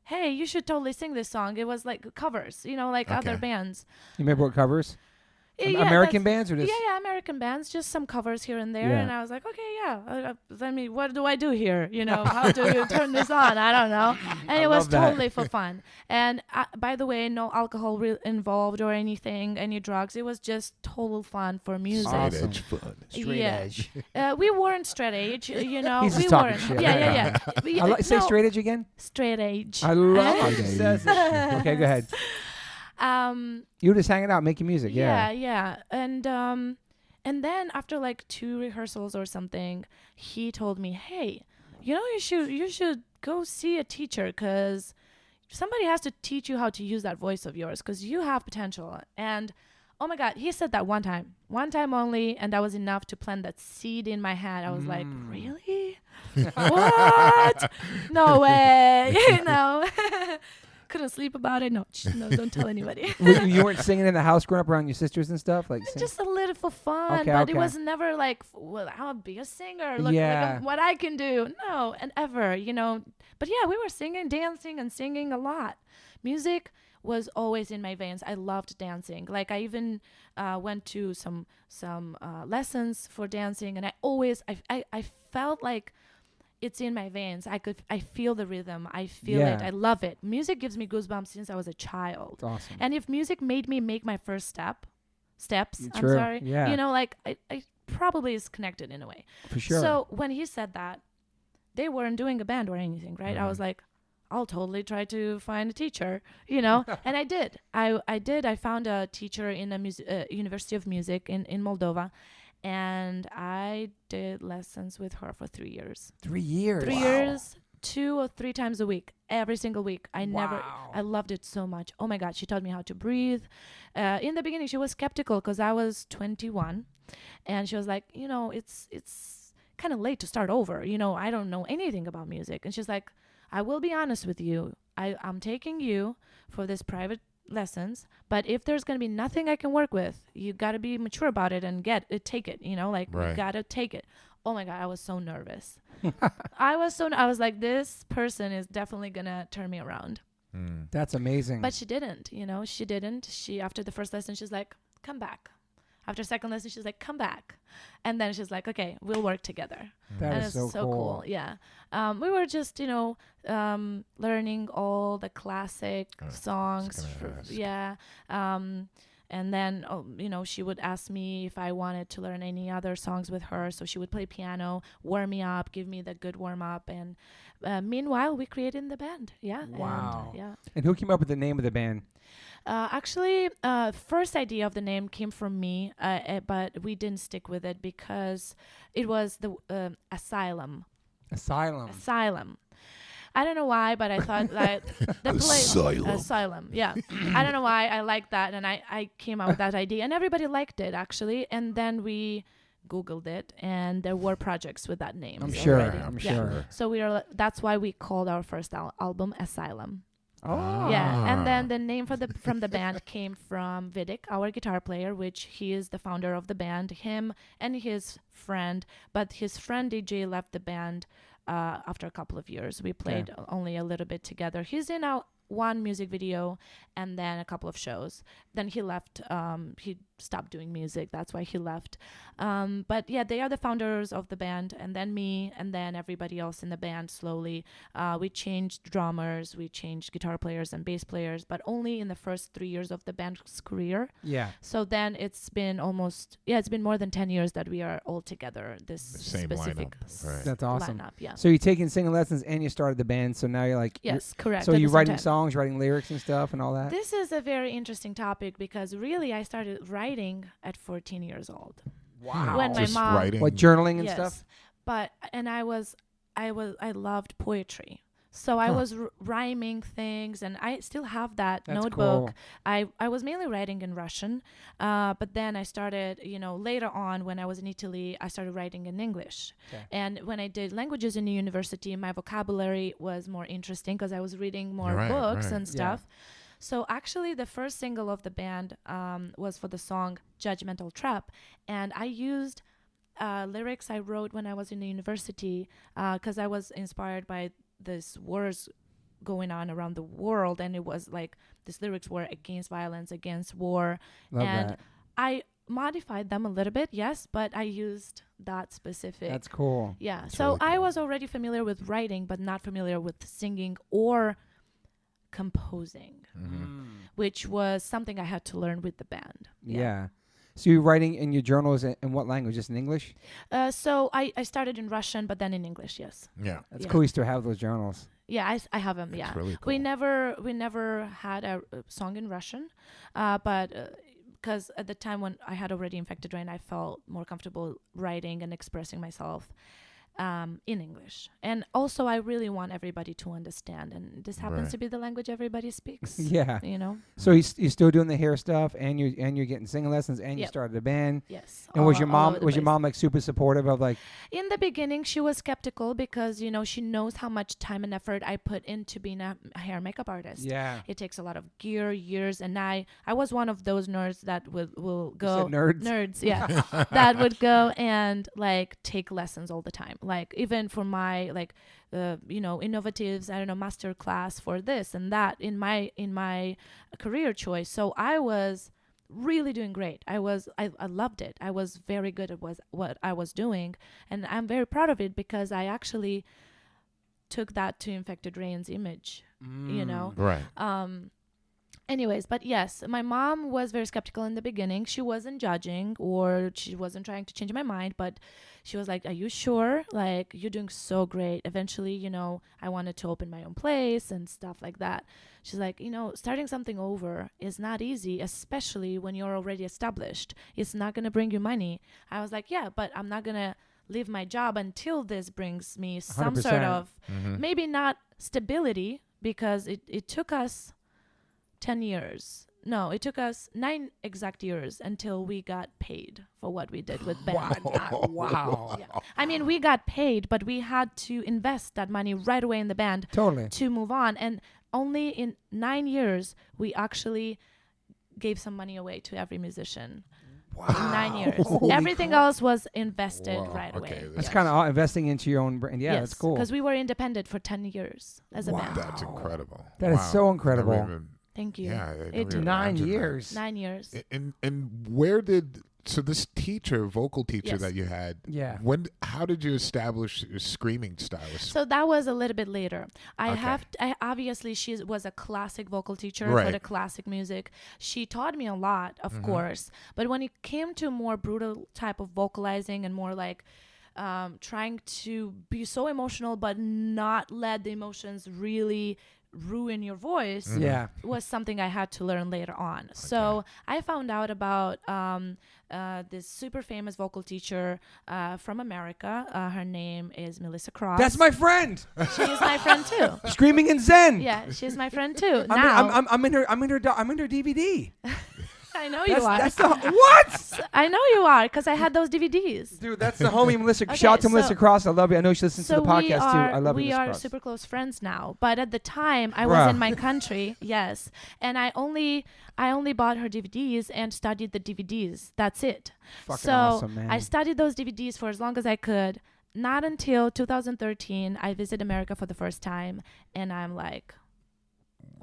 hey, you should totally sing this song. It was like covers, like other bands. You remember what covers? American bands or just? Yeah, American bands, just some covers here and there. And I was like, okay, I mean, what do I do here? How do you turn this on? I don't know. And it was totally for fun. And by the way, no alcohol involved or anything, any drugs. It was just total fun for music. Straight edge fun. Straight edge. We weren't straight edge, He's we just weren't. Shit. Yeah. Say straight edge again? Straight edge. I love how he says it. Okay, go ahead. You were just hanging out, making music, yeah. And then after like 2 rehearsals or something, he told me, hey, you should go see a teacher, because somebody has to teach you how to use that voice of yours, because you have potential. And oh my God, he said that one time only, and that was enough to plant that seed in my head. I was like, really? What? No way. Couldn't sleep about it. No, don't tell anybody. You weren't singing in the house growing up around your sisters and stuff? Just a little for fun, but it was never like, well, I'll be a singer. Look what I can do. No, and ever, But yeah, we were singing, dancing, and singing a lot. Music was always in my veins. I loved dancing. Like I even went to some lessons for dancing, and I felt like it's in my veins. I feel the rhythm. I feel it. I love it. Music gives me goosebumps since I was a child. Awesome. And if music made me make my first steps, True. I'm sorry. Yeah. I probably is connected in a way. For sure. So when he said that, they weren't doing a band or anything, right? I was like, I'll totally try to find a teacher, and I did. I found a teacher in a University of Music in Moldova. And I did lessons with her for 3 years. 3 years? 3 years, 2 or 3 times a week, every single week. I loved it so much. Oh my God, she taught me how to breathe. In the beginning, she was skeptical because I was 21. And she was like, it's kind of late to start over. I don't know anything about music. And she's like, I will be honest with you. I'm taking you for this private lessons, but if there's going to be nothing I can work with, you got to be mature about it and take it, you got to take it. Oh my God, I was so nervous. I was like, this person is definitely going to turn me around. That's amazing. But she didn't, she, after the first lesson, she's like, come back. After second lesson, she's like, come back. And then she's like, okay, we'll work together. That is so cool. Yeah. We were just, learning all the classic songs. And then, she would ask me if I wanted to learn any other songs with her. So she would play piano, warm me up, give me the good warm up. And meanwhile, we created the band. Yeah. Wow. And who came up with the name of the band? Actually, first idea of the name came from me, but we didn't stick with it because it was the Asylum. Asylum. I don't know why, but I thought that the place Asylum. Yeah. I don't know why I liked that, and I came up with that idea, and everybody liked it actually. And then we Googled it, and there were projects with that name. I'm sure. So that's why we called our first album Asylum. Oh. Yeah, and then the name from the band came from Vidic, our guitar player, which he is the founder of the band, him and his friend, but his friend DJ left the band after a couple of years. We played only a little bit together. He's in one music video and then a couple of shows. Then he left. He stopped doing music. That's why he left. But yeah, they are the founders of the band, and then me, and then everybody else in the band slowly. We changed drummers, we changed guitar players and bass players, but only in the first 3 years of the band's career. Yeah. So then it's been it's been more than 10 years that we are all together. This same specific lineup. Right. That's awesome. lineup, yeah. So you're taking singing lessons and you started the band. So now you're like, Yes, correct. So at you're the same writing time. songs, writing lyrics and stuff and all that. This is a very interesting topic because really I started writing at 14 years old. Wow. When my Just mom, writing. What, journaling and yes, stuff? but and I loved poetry. So I was rhyming things, and I still have that That's notebook. cool. I was mainly writing in Russian, but then I started, later on when I was in Italy, I started writing in English. Okay. And when I did languages in the university, my vocabulary was more interesting because I was reading more Right, books right. and stuff. So actually, the first single of the band was for the song Judgmental Trap, and I used lyrics I wrote when I was in the university because I was inspired by this wars going on around the world, and it was like these lyrics were against violence, against war. Love and that. I modified them a little bit, yes, but I used that specific. That's cool. Yeah. That's So really I cool. was already familiar with writing, but not familiar with singing or composing, which was something I had to learn with the band. Yeah. So you're writing in your journals in what language? Just in English? So I started in Russian, but then in English, yes. Yeah. That's Yeah. cool. You still have those journals. Yeah, I have them. It's Yeah, really cool. we never had a song in Russian, but because at the time when I had already infected Rain, I felt more comfortable writing and expressing myself in English. And also, I really want everybody to understand, and this happens Right. to be the language everybody speaks. Yeah. You know. So you're still doing the hair stuff, and you're getting singing lessons, and you Yep. started a band. Yes. And was your all mom over the place. like super supportive of like? In the beginning, she was skeptical because she knows how much time and effort I put into being a hair and makeup artist. Yeah. It takes a lot of gear, years, and I was one of those nerds that will You go said nerds? nerds, yeah, that would go and like take lessons all the time. Like even for my like innovatives, I don't know, master class for this and that in my career choice. So I was really doing great. I loved it. I was very good at what I was doing, and I'm very proud of it because I actually took that to Infected Rain's image. Right. Anyways, but yes, my mom was very skeptical in the beginning. She wasn't judging or she wasn't trying to change my mind, but she was like, "Are you sure? Like, you're doing so great." Eventually, I wanted to open my own place and stuff like that. She's like, starting something over is not easy, especially when you're already established. It's not going to bring you money. I was like, yeah, but I'm not going to leave my job until this brings me some 100%. sort of, maybe not stability, because it took us 10 years. No, it took us 9 exact years until we got paid for what we did with band. Wow. Yeah. I mean, we got paid, but we had to invest that money right away in the band Totally. to move on. And only in 9 years, we actually gave some money away to every musician. Wow. In 9 years. Holy Everything crap. else was invested Wow, right okay, away. That's Yes. kind of investing into your own brand. Yeah, Yes, that's cool. because we were independent for 10 years as a Wow. band. That's incredible. That is Wow. so incredible. Never even- Thank you. Yeah. I never It even took 9 imagined that. years. 9 years. And where did this vocal teacher Yes. that you had? Yeah. How did you establish your screaming stylist? So that was a little bit later. Okay. Obviously she was a classic vocal teacher for Right. the classic music. She taught me a lot, of course. But when it came to more brutal type of vocalizing and more like trying to be so emotional but not let the emotions really ruin your voice Yeah. was something I had to learn later on. So I found out about this super famous vocal teacher from America. Her name is Melissa Cross. That's my friend. She is my friend too. Screaming in Zen. Yeah, she's my friend too. I'm in her DVD. I know you are. That's the what? I know you are because I had those DVDs. Dude, that's the homie Melissa. Okay, Shout out to so- Melissa Cross. I love you. I know she listens to So the podcast too. I love we Melissa are Cross. super close friends now. But at the time, I was in my country, yes, and I only bought her DVDs and studied the DVDs. That's it. Fucking so awesome, man. I studied those DVDs for as long as I could. not until 2013, I visit America for the first time, and I'm like,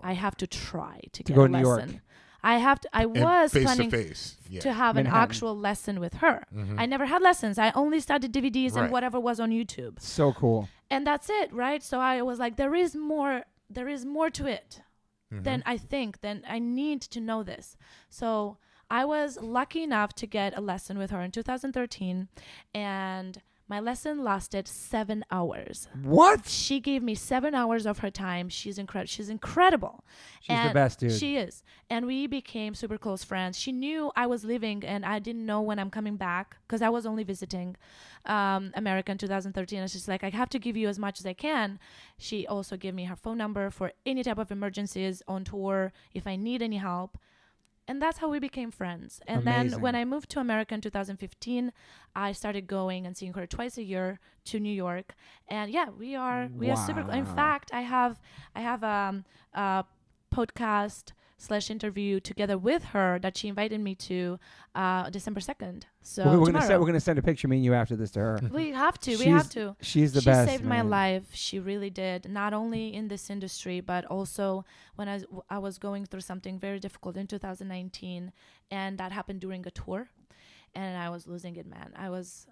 I have to try to get go a to New lesson. York. I was face planning to face to have Manhattan. an actual lesson with her. I never had lessons. I only studied DVDs and Right. whatever was on YouTube. So cool. And that's it, right? So I was like, there is more to it than I think. Then I need to know this. So I was lucky enough to get a lesson with her in 2013, and my lesson lasted 7 hours. What? She gave me 7 hours of her time. She's incredible. She's incredible. She's the best, dude. She is. And we became super close friends. She knew I was leaving, and I didn't know when I'm coming back because I was only visiting America in 2013. And she's like, I have to give you as much as I can. She also gave me her phone number for any type of emergencies on tour, if I need any help. And that's how we became friends. And Amazing. then when I moved to America in 2015, I started going and seeing her twice a year to New York. And yeah, we are super. In fact, I have a podcast/interview together with her that she invited me to December 2nd. So we're gonna send a picture of me and you after this to her. We have to. She's the best. She saved my man. life. She really did. Not only in this industry, but also when I was going through something very difficult in 2019, and that happened during a tour, and I was losing it, man. I was.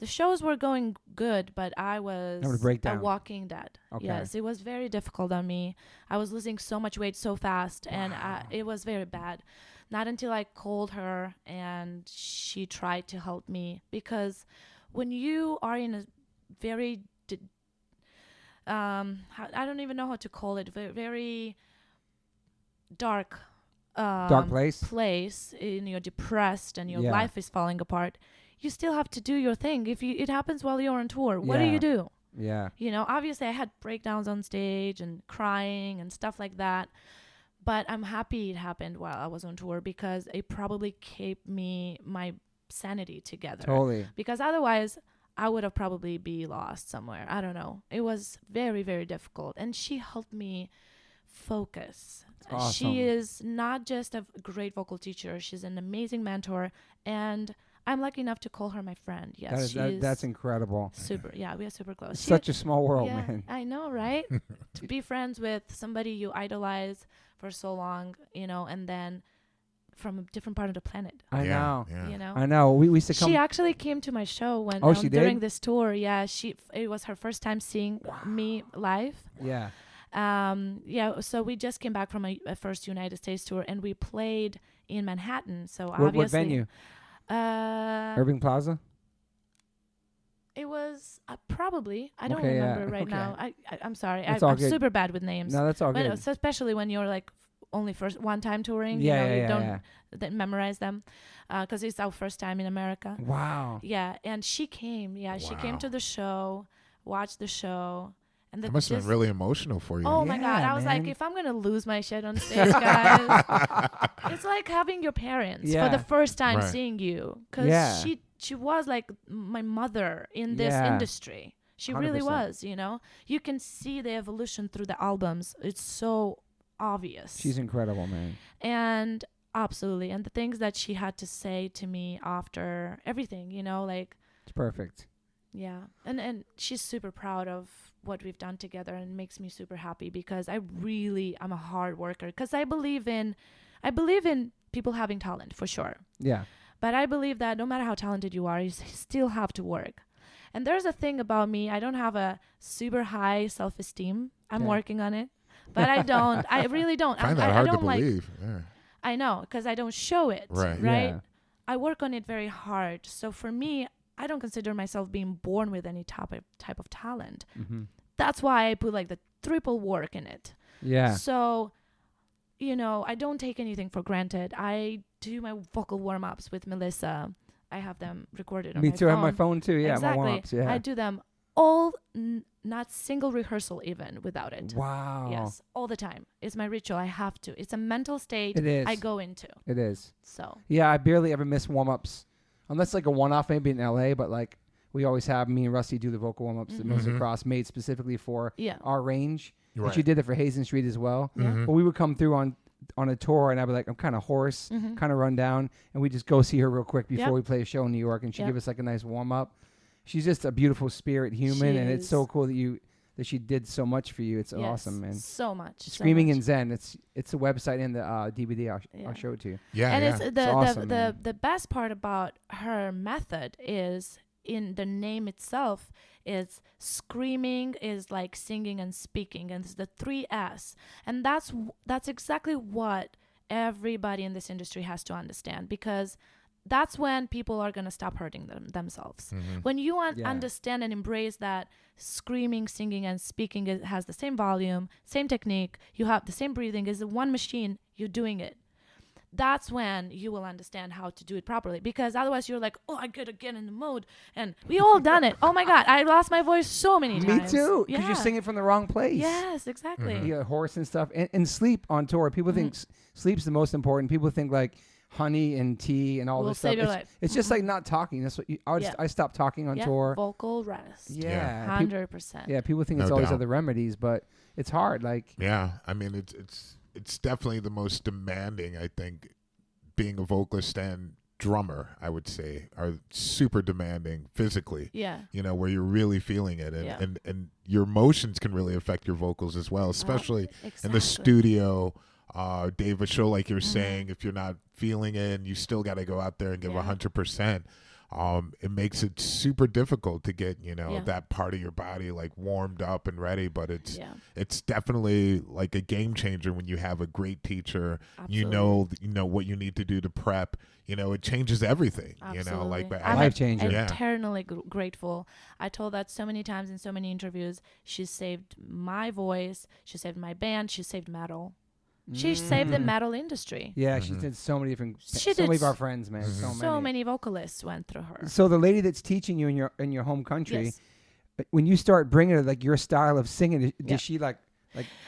The shows were going good, but I was a walking dead. Okay. Yes, it was very difficult on me. I was losing so much weight so fast, and it was very bad. Not until I called her and she tried to help me, because when you are in a very I don't even know how to call it, very dark place, and you're depressed and your life is falling apart, you still have to do your thing. If it happens while you're on tour, what do you do? Yeah. You know, obviously I had breakdowns on stage and crying and stuff like that. But I'm happy it happened while I was on tour, because it probably kept my sanity together. Totally. Because otherwise, I would have probably be lost somewhere. I don't know. It was very, very difficult. And she helped me focus. Awesome. She is not just a great vocal teacher. She's an amazing mentor. And I'm lucky enough to call her my friend. Yes, that's incredible. Super. Yeah, we are super close. It's such a small world, man. I know, right? To be friends with somebody you idolize for so long, you know, and then from a different part of the planet. I know. Yeah. You know. I know. We succumbed. She actually came to my show when she during did? this tour. Yeah, it was her first time seeing me live. Yeah. So we just came back from a first United States tour, and we played in Manhattan. So What obviously, venue? Irving Plaza. It was probably. I don't remember right now. I'm sorry. I'm super bad with names. No, that's all good. Especially when you're like only one time touring. You don't memorize them, because it's our first time in America. Wow. Yeah, and she came. Yeah, she came to the show, watched the show. And that must have been really emotional for you. Oh my God. I was like, if I'm going to lose my shit on stage, guys, it's like having your parents for the first time seeing you. Because she was like my mother in this industry. She 100%. Really was, you know. You can see the evolution through the albums. It's so obvious. She's incredible, man. And absolutely. And the things that she had to say to me after everything, you know, like. It's perfect. Yeah. And she's super proud of what we've done together, and makes me super happy, because I'm a hard worker, because I believe in people having talent for sure. Yeah. But I believe that no matter how talented you are, you still have to work. And there's a thing about me, I don't have a super high self-esteem. I'm working on it, but I really don't. I find that hard to don't believe. Yeah. I know, because I don't show it. Right. Yeah. I work on it very hard. So for me, I don't consider myself being born with any type of talent. Mm-hmm. That's why I put like the triple work in it. Yeah. So, you know, I don't take anything for granted. I do my vocal warm-ups with Melissa. I have them recorded on my phone. Me too. I have my phone too. Yeah, exactly. my warm-ups. Yeah. I do them all, not single rehearsal even without it. Wow. Yes, all the time. It's my ritual. I have to. It's a mental state it is. I go into. It is. So. Yeah, I barely ever miss warm-ups. Unless like a one-off maybe in LA, but like we always have me and Rusty do the vocal warm-ups at Music Cross, made specifically for our range. Right. And she did it for Hazen Street as well. But we would come through on a tour, and I'd be like, I'm kind of hoarse, kind of run down, and we just go see her real quick before we play a show in New York, and she'd give us like a nice warm-up. she's just a beautiful spirit human, She and it's is. so cool that she did so much for you. It's awesome, man. So much. Screaming so much. in Zen. It's a website in the DVD. I'll show it to you. Yeah, And yeah. it's the awesome, the man. the best part about her method is in the name itself. Is screaming is like singing and speaking, and it's the 3 S, and that's exactly what everybody in this industry has to understand, because that's when people are going to stop hurting themselves. When you understand and embrace that screaming, singing, and speaking has the same volume, same technique, you have the same breathing, is one machine, you're doing it. That's when you will understand how to do it properly, because otherwise you're like, oh, I gotta get in the mode, and we all done it. Oh my God, I lost my voice so many Me times. too, because Yeah. you're singing from the wrong place. Yes, exactly. You got hoarse and stuff, and sleep on tour. People think sleep's the most important. People think like honey and tea and all Will this stuff. save your life. It's just like not talking. That's what I stopped talking on tour. Vocal rest. Yeah, 100%. Yeah, people think No it's always doubt. other remedies, but it's hard. Like, Yeah, I mean it's definitely the most demanding. I think being a vocalist and drummer, I would say, are super demanding physically. Yeah. You know, where you're really feeling it, and Yeah. and your emotions can really affect your vocals as well, especially in the Exactly. studio. Dave, a show like you're saying, if you're not feeling it, and you still got to go out there and give Yeah. 100%. It makes it super difficult to get, Yeah. that part of your body like warmed up and ready. But it's Yeah. it's definitely like a game changer when you have a great teacher. Absolutely. You know what you need to do to prep. It changes everything. Absolutely. Like but I'm Life changer. Yeah. eternally grateful. I told that so many times in so many interviews. She saved my voice. She saved my band. She saved metal. She saved the metal industry. yeah, she did so many different. She so many did of our friends, man. So many vocalists went through her. So the lady that's teaching you in your home country, Yes. when you start bringing her like your style of singing, Yeah. does she like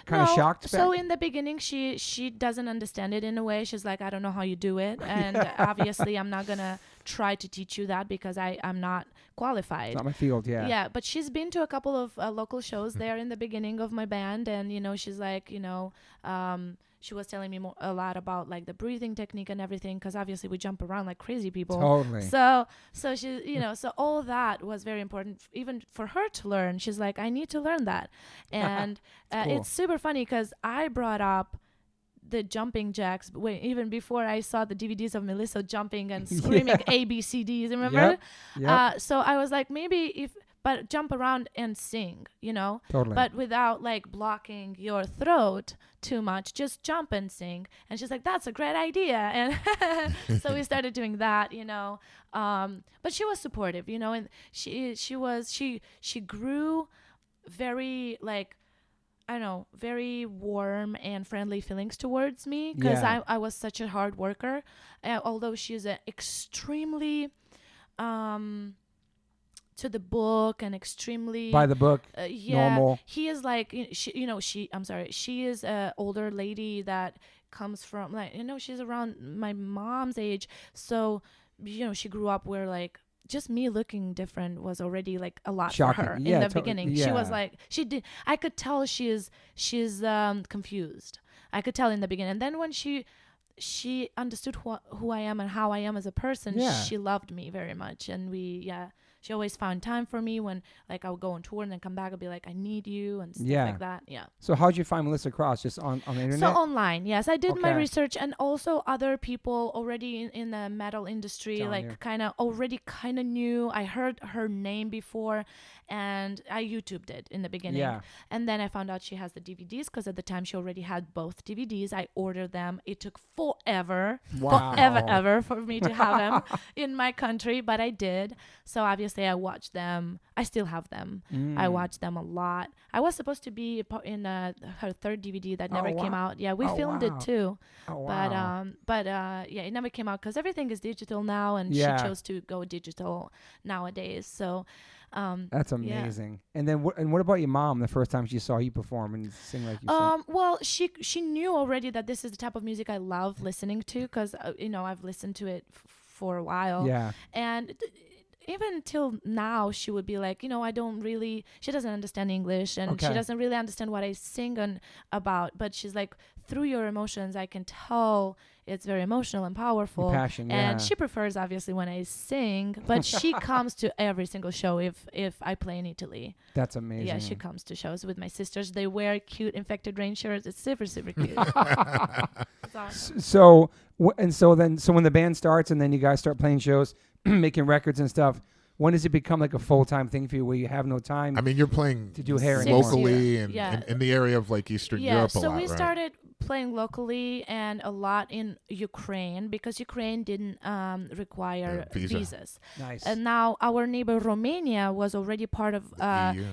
kind of No, shocked? So back? in the beginning, she doesn't understand it in a way. She's like, I don't know how you do it, and obviously I'm not gonna try to teach you that because I'm not qualified. It's not my field. Yeah. Yeah, but she's been to a couple of local shows there in the beginning of my band, and she's like, she was telling me a lot about like the breathing technique and everything, because obviously we jump around like crazy people. Totally. So she, so all that was very important, even for her to learn. She's like, I need to learn that, and cool. it's super funny because I brought up the jumping jacks even before I saw the DVDs of Melissa jumping and screaming ABCDs. Remember? Yep. So I was like, but jump around and sing, Totally. but without like blocking your throat too much, just jump and sing. And she's like, that's a great idea. And so we started doing that, but she was supportive, and she grew very like, I don't know, very warm and friendly feelings towards me, because Yeah. I was such a hard worker, although she's an extremely to the book and extremely by the book. Normal. He is like, she is a older lady that comes from like, she's around my mom's age, so she grew up where like just me looking different was already like a lot Shocking. for her Yeah, in the beginning. She was yeah. like, I could tell she's confused. I could tell in the beginning, and then when she understood who I am and how I am as a person, Yeah. she loved me very much, and she always found time for me when like I would go on tour and then come back and be like, I need you and stuff like that. Yeah. So how'd you find Melissa Cross? Just on the internet? So online, yes, I did my Okay. research, and also other people already in the metal industry, Telling you. like kind of knew. I heard her name before, and I YouTubed it in the beginning. Yeah. And then I found out she has the DVDs, because at the time she already had both DVDs. I ordered them. It took forever for me to have them in my country, but I did. So obviously I watched them. I still have them. I watched them a lot. I was supposed to be in her third DVD that never came out. Yeah, we filmed it too. Oh, wow. But it never came out because everything is digital now, and Yeah. she chose to go digital nowadays. So That's amazing. And then what about your mom? The first time she saw you perform and sing like you sing? Well, she knew already that this is the type of music I love listening to, because I've listened to it for a while. Yeah. And even till now, she would be like, she doesn't understand English, and she doesn't really understand what I sing about. But she's like, through your emotions, I can tell it's very emotional and powerful. Passion, and she prefers, obviously, when I sing, but she comes to every single show if I play in Italy. That's amazing. Yeah, she comes to shows with my sisters. They wear cute infected rain shirts. It's super, super cute. It's awesome. So when the band starts and then you guys start playing shows, making records and stuff, when does it become like a full-time thing for you where you have no time? I mean, you're playing to do hair locally and in the area of like Eastern Europe a lot, so we right? started playing locally and a lot in Ukraine because Ukraine didn't require visas. Nice. And now our neighbor Romania was already part of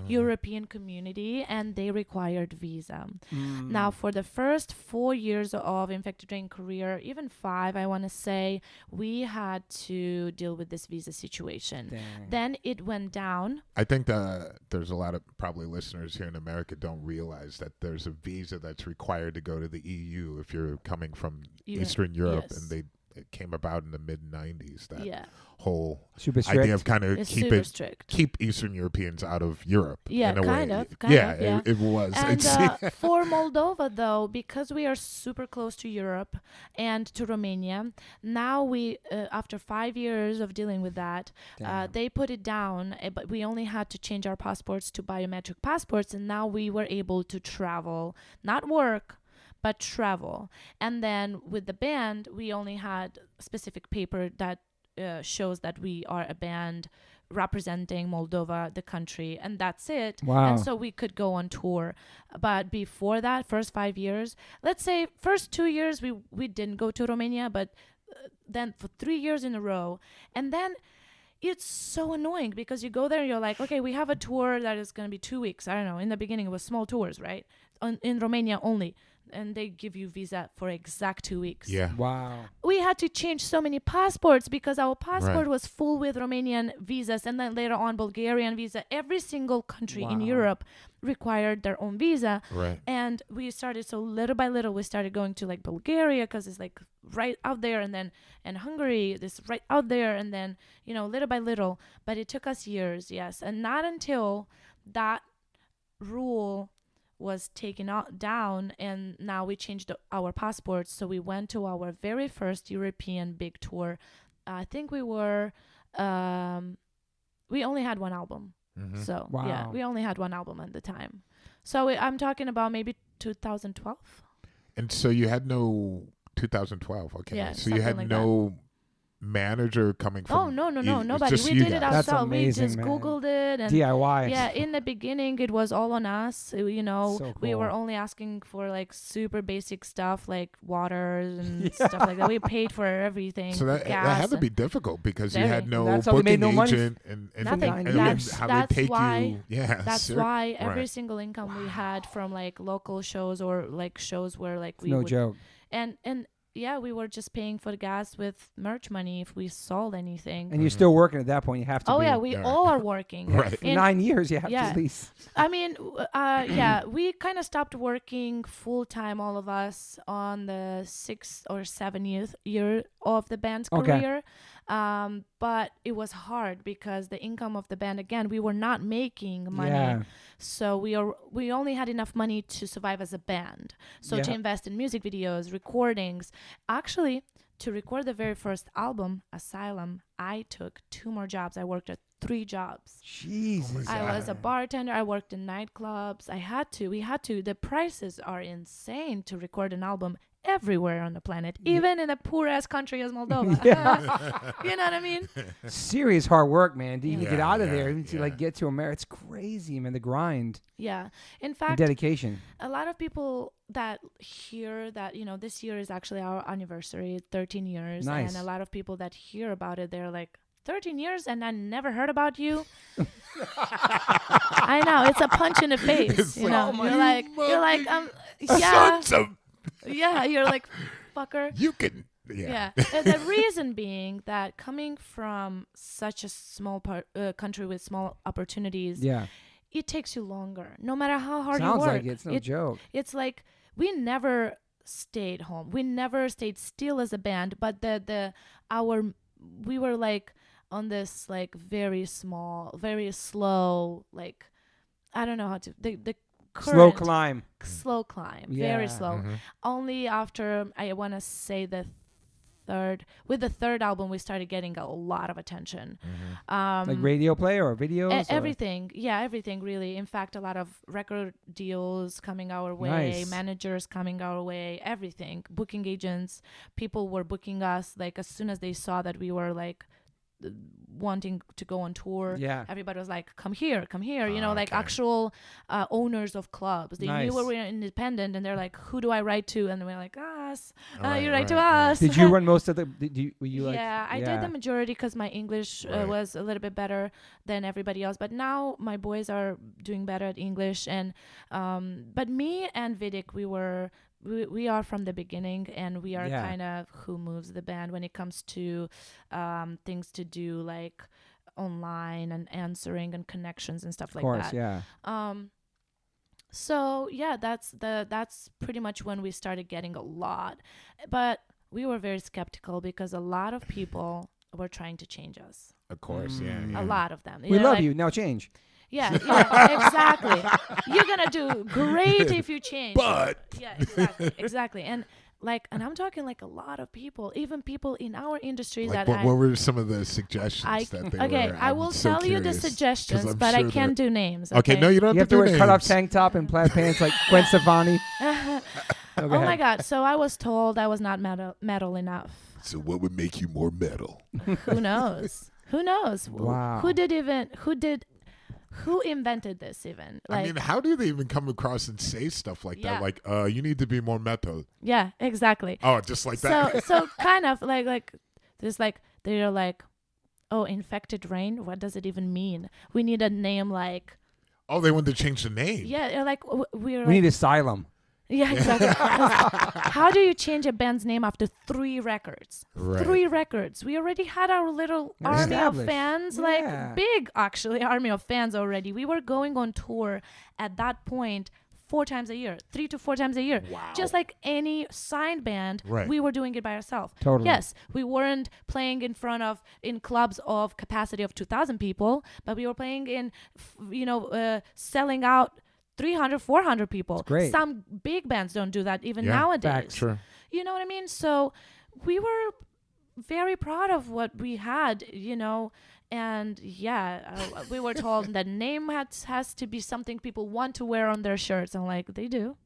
European community, and they required visa. Now for the first 4 years of Infected Rain career, even 5, I want to say, we had to deal with this visa situation. Dang. Then it went down. I think that there's a lot of probably listeners here in America don't realize that there's a visa that's required to go to the EU if you're coming from Eastern Europe, and it came about in the mid-90s, that whole idea of kind of keep Eastern Europeans out of Europe. Yeah, kind of. It was. And for Moldova, though, because we are super close to Europe and to Romania, now we, after 5 years of dealing with that, they put it down, but we only had to change our passports to biometric passports, and now we were able to travel, not work, but travel. And then with the band, we only had specific paper that shows that we are a band representing Moldova, the country, and that's it. Wow. And so we could go on tour. But before that, first 5 years, let's say first 2 years, we didn't go to Romania, but then for 3 years in a row. And then it's so annoying because you go there and you're like, okay, we have a tour that is going to be 2 weeks. I don't know. In the beginning, it was small tours, right? In Romania only. And they give you visa for exact 2 weeks. Yeah. Wow. We had to change so many passports because our passport was full with Romanian visas, and then later on Bulgarian visa. Every single country in Europe required their own visa. Right. And we started, so little by little, we started going to like Bulgaria because it's like right out there, and Hungary, this right out there, and then, little by little. But it took us years, yes. And not until that rule was taken down, and now we changed our passports, so we went to our very first European big tour. I think we were we only had one album. So we only had one album at the time, so I'm talking about maybe 2012. And so you had no 2012. Okay, so you had like no manager coming from nobody. We did it ourselves. We just man. Googled it and DIY. Yeah, in the beginning it was all on us. So cool. We were only asking for like super basic stuff like water and stuff like that. We paid for everything. So that had to be difficult because you had no That's how booking they made no agent money. and Nothing. how they take you. Yeah, that's why every single income we had from like local shows or like shows where like we would, joke. And yeah, we were just paying for the gas with merch money if we sold anything. And you're still working at that point. You have to. Oh yeah, we all are working. Right. For 9 years, you have to at least. I mean, we kind of stopped working full time, all of us, on the 6th or 7th year of the band's career. But it was hard because the income of the band, again, we were not making money. Yeah. So we only had enough money to survive as a band. So to invest in music videos, recordings. Actually, to record the very first album, Asylum, I took 2 more jobs. I worked at 3 jobs. Jesus. I was a bartender. I worked in nightclubs. We had to. The prices are insane to record an album everywhere on the planet, even in a poor-ass country as Moldova. You know what I mean? Serious hard work, man. To even get out of there, even to like get to America, it's crazy, man. The grind. Yeah. In The fact, dedication. a lot of people that hear that, this year is actually our anniversary, 13 years. Nice. And a lot of people that hear about it, they're like, 13 years and I never heard about you. I know, it's a punch in the face. It's You're like, like, yeah. Sons of Yeah, you're like, fucker. you can. Yeah. And the reason being that coming from such a small country with small opportunities, it takes you longer. No matter how hard you work. Sounds like it's no joke. It's like we never stayed home. We never stayed still as a band, but we were like, on this like very small, very slow, like I don't know how to the slow climb. Slow climb, Yeah. very slow. Only after I want to say the third album we started getting a lot of attention. Like radio play or videos? Everything. Yeah, everything really. In fact, a lot of record deals coming our way, Nice. managers coming our way, everything. Booking agents, people were booking us like as soon as they saw that we were like wanting to go on tour. Yeah. Everybody was like, come here, you know, like actual owners of clubs. They knew we were independent, and they're like, who do I write to? And we're like, us. You write to us. Did you run most of the? Were you I did the majority because my English was a little bit better than everybody else. But now my boys are doing better at English, and but me and Vidik, we are from the beginning, and we are kind of who moves the band when it comes to things to do like online and answering and connections and stuff like that. Of course, yeah. So yeah, that's pretty much when we started getting a lot, but we were very skeptical because a lot of people were trying to change us. Of course, yeah. A lot of them. We love you. Now change. Yeah, exactly. You're gonna do great if you change. But yeah, exactly. And I'm talking like a lot of people, even people in our industry what were some of the suggestions that they were? I will tell you the suggestions, but I can't do names. Okay, no, you don't have to do names. You have to wear cut-off tank top and plaid pants like Gwen Stefani. Oh my God! So I was told I was not metal enough. So what would make you more metal? Who knows? Wow. Who invented this even? Like, I mean, how do they even come across and say stuff like that? Like, you need to be more metal. Yeah, exactly. Oh, just like that. So kind of like there's like they're like, oh, infected rain. What does it even mean? We need a name like. Oh, they wanted to change the name. Yeah, like we need asylum. Yeah, exactly. How do you change a band's name after 3 records? Right. 3 records. We already had our little army of fans, like big actually army of fans already. We were going on tour at that point 4 times a year, 3 to 4 times a year. Wow. Just like any signed band, we were doing it by ourselves. Totally. Yes, we weren't playing in clubs of capacity of 2,000 people, but we were playing in, selling out 300, 400 people. Great. Some big bands don't do that even nowadays. Facts. Sure. You know what I mean? So we were very proud of what we had, and we were told that name has to be something people want to wear on their shirts. I'm like, they do.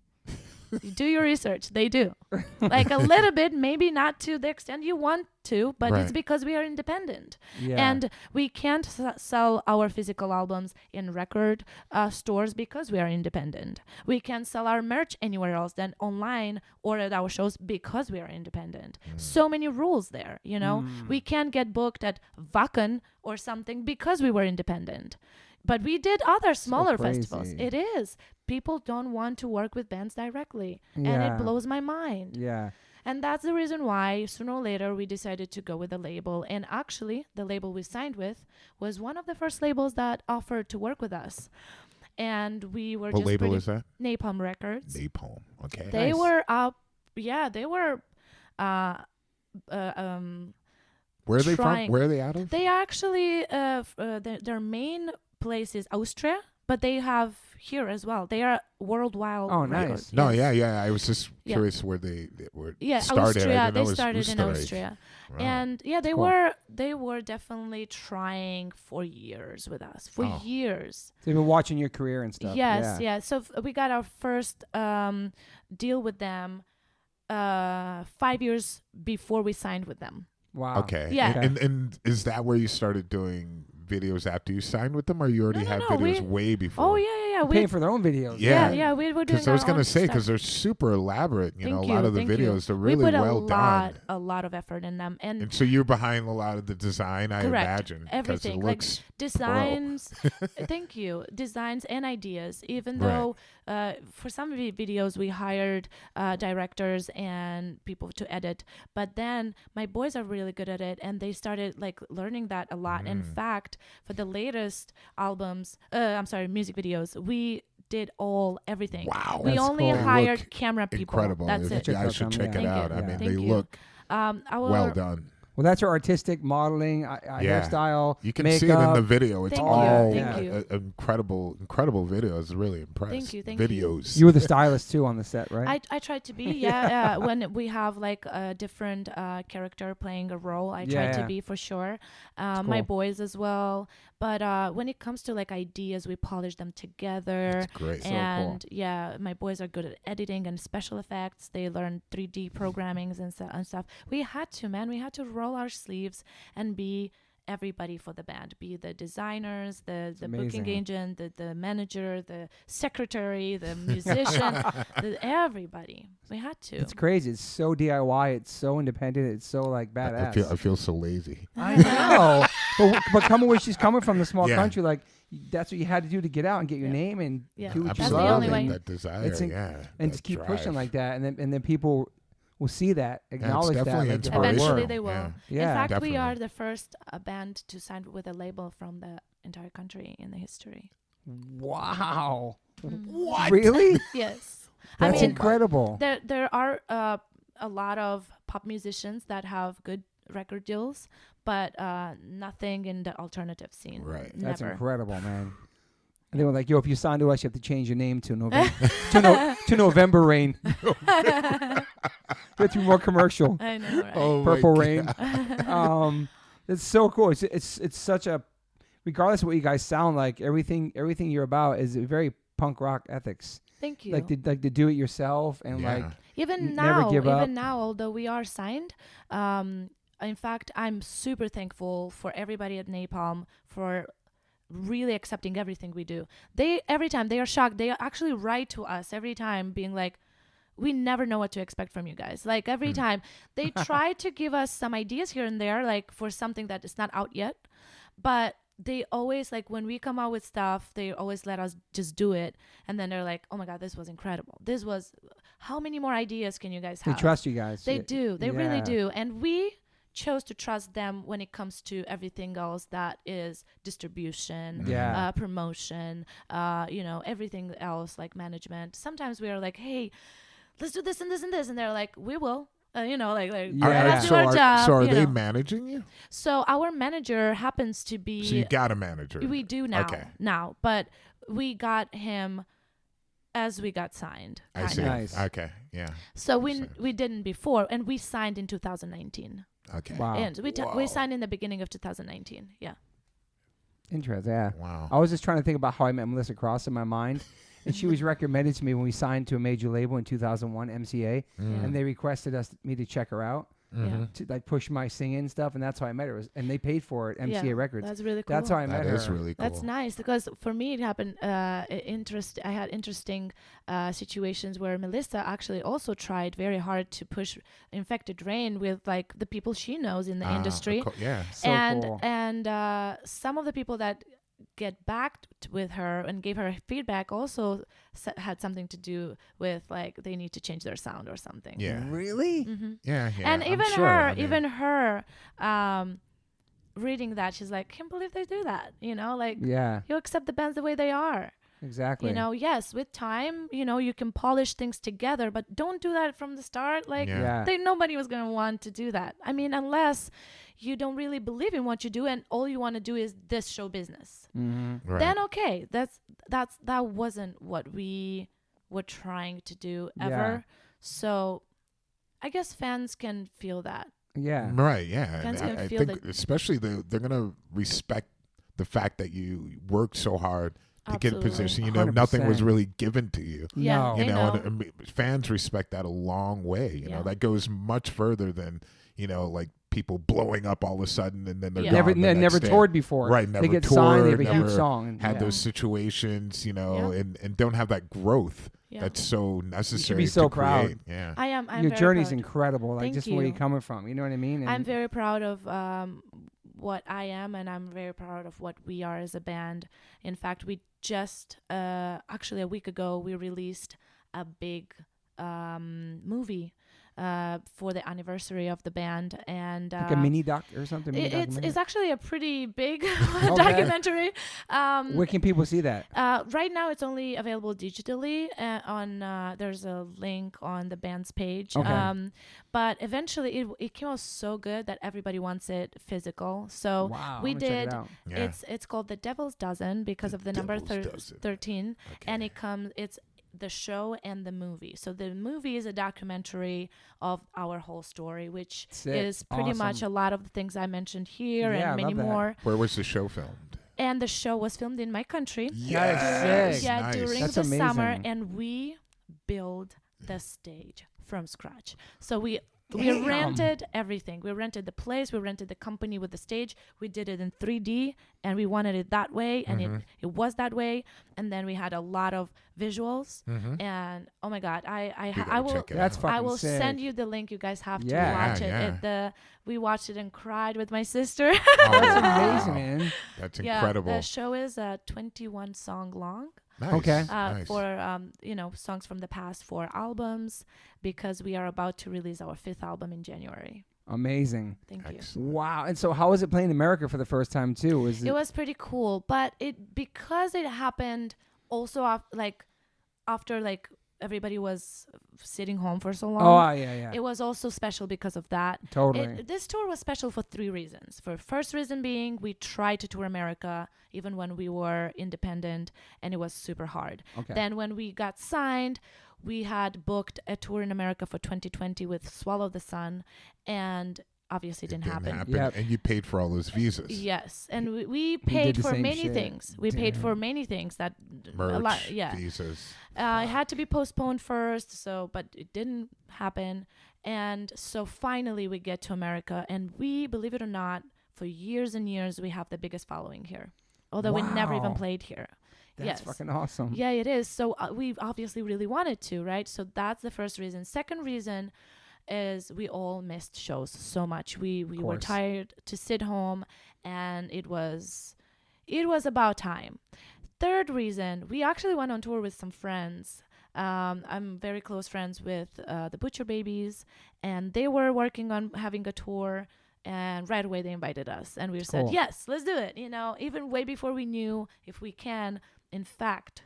You do your research. They do. Like a little bit, maybe not to the extent you want to, but it's because we are independent. Yeah. And we can't sell our physical albums in record stores because we are independent. We can't sell our merch anywhere else than online or at our shows because we are independent. So many rules there, We can't get booked at Wacken or something because we were independent. But we did other smaller festivals. It is. People don't want to work with bands directly. And it blows my mind. Yeah. And that's the reason why sooner or later we decided to go with a label. And actually, the label we signed with was one of the first labels that offered to work with us. And we were What label is that? Napalm Records. Napalm. Okay. They were up. Yeah, they were. Where are they from? Where are they out of? They actually their main place is Austria, but they have here as well. They are worldwide. Oh, nice. No, yeah. I was just curious where they were started. Austria. They started in Austria, Wow. and they were definitely trying for years with us years. So you've been watching your career and stuff. Yes, yeah. So we got our first deal with them 5 years before we signed with them. Wow. Okay. Yeah. And is that where you started doing videos after you signed with them, or you already had videos way before? Oh, yeah. We paying for their own videos. Yeah, we were doing. Because I was going to say, because they're super elaborate. A lot of the videos, they're really well done. We put a lot of effort in them, and so you're behind a lot of the design, I imagine. Everything, it looks designs. Thank you, designs and ideas. Even though for some videos we hired directors and people to edit, but then my boys are really good at it, and they started learning that a lot. In fact, for the latest albums, music videos, we did everything. Wow. We only hired camera people. Incredible. That's it. I should check it out. I mean, they look well done. Well, that's her artistic modeling, hairstyle, You can makeup. see it in the video. It's Thank all you. incredible video. I was really impressed. Thank you. Videos. You were the stylist too on the set, right? I tried to be, when we have like a different character playing a role, I try to be for sure. My boys as well. But when it comes to like ideas, we polish them together. That's great. And so cool. my boys are good at editing and special effects. They learn 3D programming and stuff. We had to roll our sleeves and be everybody for the band, be the designers, the booking agent, the manager, the secretary, the musician, everybody. We had to. It's crazy. It's so DIY. It's so independent. It's so like badass. I feel so lazy. I know. but coming where she's coming from, the small country, like that's what you had to do to get out and get your name and do what you love. That desire, and just keep pushing like that, and then people will see that, acknowledge that. Eventually they will. Yeah. In fact, definitely. we are the first band to sign with a label from the entire country in the history. Wow. What? Really? Yes. That's incredible. There are a lot of pop musicians that have good record deals, but nothing in the alternative scene. Right. Never. That's incredible, man. And they were like, "Yo, if you sign to us, you have to change your name to November to November Rain. You have to be more commercial. I know, right? Oh, Purple Rain. It's so cool. It's such a, regardless of what you guys sound like, everything you're about is a very punk rock ethics. Thank you. Like to do it yourself and like even never give up. Even now, although we are signed, in fact, I'm super thankful for everybody at Napalm for really accepting everything we do. Every time they are shocked, they actually write to us every time being like, we never know what to expect from you guys. Like every time they try to give us some ideas here and there, like for something that is not out yet, but they always, like when we come out with stuff, they always let us just do it. And then they're like, oh my God, this was incredible. How many more ideas can you guys have? They trust you guys. They do. They really do. And we chose to trust them when it comes to everything else that is distribution, promotion, everything else like management. Sometimes we are like, hey, let's do this and this and this. And they're like, we will. Let's do our job. So are they managing you? So our manager happens to be... So you got a manager. We do now. But we got him as we got signed. I see. Nice. Okay, yeah. So we didn't before, and we signed in 2019. Okay. Wow. And we signed in the beginning of 2019. Yeah. Interesting. Yeah. Wow. I was just trying to think about how I met Melissa Cross in my mind. And she was recommended to me when we signed to a major label in 2001, MCA. And they requested me to check her out. To like push my singing stuff, and that's how I met her. And they paid for it, MCA Records. That's really cool. That's how I met her. That is really cool. That's nice because for me it happened. I had interesting situations where Melissa actually also tried very hard to push Infected Rain with like the people she knows in the industry. So cool. And some of the people that get back with her and gave her feedback also had something to do with like they need to change their sound or something. Yeah. Really? Mm-hmm. Yeah. And even her reading that, she's like, can't believe they do that. Like you accept the bands the way they are. Exactly. Yes, with time, you can polish things together, but don't do that from the start. Like nobody was going to want to do that. I mean, unless you don't really believe in what you do and all you want to do is this show business. Mm-hmm. Right. Then okay, that wasn't what we were trying to do ever. So I guess fans can feel that. Yeah. Right. Yeah. Fans can I feel think especially they're gonna respect the fact that you worked so hard to get in position. 100%. Nothing was really given to you. Yeah. No. And fans respect that a long way. You know, that goes much further than like people blowing up all of a sudden and then they're gone never toured before. Right, never they get toured, signed, they have a never huge song. had those situations, and don't have that growth that's so necessary. You should be so proud. Create. Yeah. I'm Your very journey's proud. incredible. Like Thank just you. where you're coming from. You know what I mean? And I'm very proud of what I am, and I'm very proud of what we are as a band. In fact, we just actually a week ago we released a big movie for the anniversary of the band, and like a mini doc or something. It's actually a pretty big documentary. Where can people see that? Right now, it's only available digitally. There's a link on the band's page. Okay. But eventually, it came out so good that everybody wants it physical. So we did. It's called The Devil's Dozen because of the number 13, and it's the show and the movie. So the movie is a documentary of our whole story, which is pretty much a lot of the things I mentioned here and many more. Where was the show filmed? And the show was filmed in my country. Yes. During the summer, and we built the stage from scratch. So we rented everything. We rented the place. We rented the company with the stage. We did it in 3D, and we wanted it that way, and it was that way. And then we had a lot of visuals, and oh my God, I will. That's fucking I will sick. send you the link. You guys have to watch it. We watched it and cried with my sister. That's amazing, man. That's incredible. The show is 21 song long. Nice. Okay. For songs from the past 4 albums, because we are about to release our 5th album in January. Amazing. Thank you. Wow. And so how was it playing in America for the first time too? It was pretty cool, but because it happened also after everybody was sitting home for so long. Oh, yeah. It was also special because of that. Totally. This tour was special for 3 reasons. For first reason being, we tried to tour America even when we were independent, and it was super hard. Okay. Then when we got signed, we had booked a tour in America for 2020 with Swallow the Sun, and obviously it didn't happen. Yep. And you paid for all those visas. Yes, and we paid for many things. We Damn. paid for many things that Merch, visas. It had to be postponed first, but it didn't happen. And so finally we get to America, and we, believe it or not, for years and years we have the biggest following here, although we never even played here. That's fucking awesome. Yeah, it is. So we obviously really wanted to, right? So that's the first reason. Second reason is we all missed shows so much. We were tired to sit home, and it was about time. Third reason, we actually went on tour with some friends. I'm very close friends with the Butcher Babies, and they were working on having a tour, and right away they invited us, and we said, yes, let's do it. Even way before we knew if we can. In fact,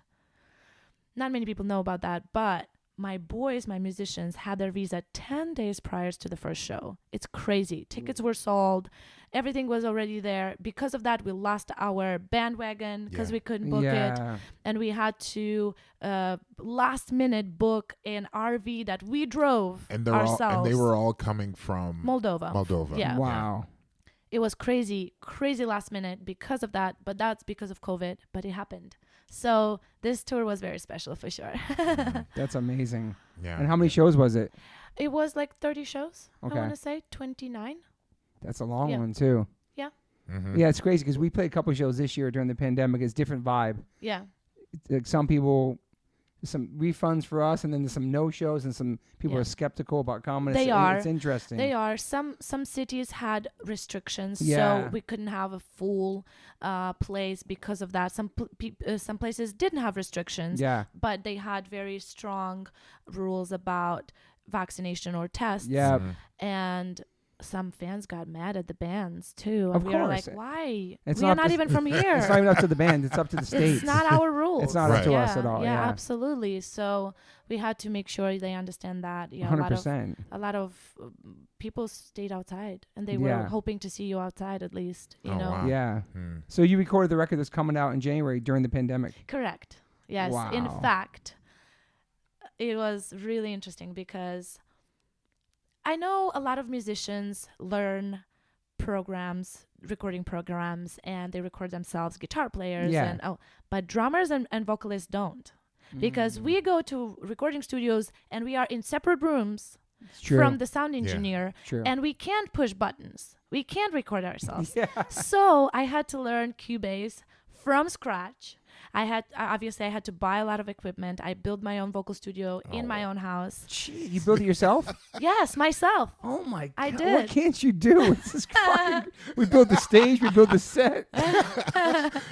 not many people know about that, but my musicians, had their visa 10 days prior to the first show. It's crazy. Tickets were sold. Everything was already there. Because of that, we lost our bandwagon because we couldn't book it. And we had to last minute book an RV that we drove ourselves. And they were all coming from Moldova. Yeah. Wow. It was crazy last minute because of that, but that's because of COVID, but it happened. So this tour was very special for sure. That's amazing. Yeah. And how many shows was it? It was like 30 shows. Okay. I want to say 29. That's a long one too. Yeah. Mm-hmm. Yeah, it's crazy because we played a couple shows this year during the pandemic. It's a different vibe. Yeah. Like some people, some refunds for us, and then there's some no-shows, and some people are skeptical about coming. It's interesting. They are. Some cities had restrictions, so we couldn't have a full place because of that. Some places didn't have restrictions, but they had very strong rules about vaccination or tests. Yeah. And some fans got mad at the bands too. Of we course. were like, why? We are not even from here. It's not even up to the band. It's up to the states. It's not our rules. It's not up to us at all. Yeah, absolutely. So we had to make sure they understand that. Yeah, 100%. A lot of people stayed outside, and they were hoping to see you outside at least. You know. Wow. Yeah. So you recorded the record that's coming out in January during the pandemic. Correct. Yes. Wow. In fact, it was really interesting because I know a lot of musicians learn recording programs, and they record themselves, guitar players, but drummers and vocalists don't. Because we go to recording studios and we are in separate rooms from the sound engineer, and we can't push buttons. We can't record ourselves. So I had to learn Cubase from scratch. I had to buy a lot of equipment. I built my own vocal studio in my own house. Gee, you built it yourself? Yes, myself. Oh my God. I did. What can't you do? This is fucking, we built the stage, we built the set.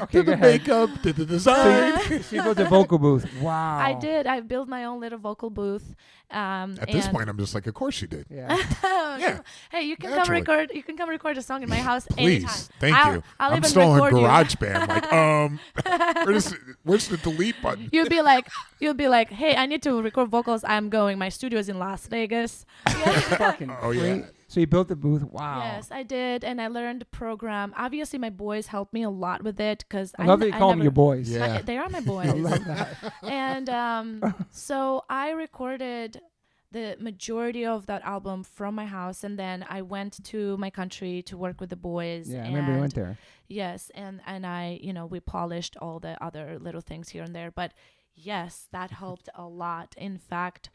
Okay, did the makeup, did the design. So you built the vocal booth. Wow. I did. I built my own little vocal booth, At this point, I'm just like, of course you did. Yeah. Yeah. Hey, you can Naturally. come record. You can come record a song in my house Please, anytime. thank you. I'll I'm even still on record you. GarageBand. Like, where's the delete button? You'll be like, hey, I need to record vocals. I'm going. My studio is in Las Vegas. Yeah. Fucking Oh, yeah. great. So you built the booth. Wow. Yes, I did, and I learned to program. Obviously, my boys helped me a lot with it because I love that you call them your boys. Yeah. they are my boys. I love that. And so I recorded the majority of that album from my house, and then I went to my country to work with the boys. Yeah, I remember you went there. Yes, and I, we polished all the other little things here and there, but yes, that helped a lot. In fact,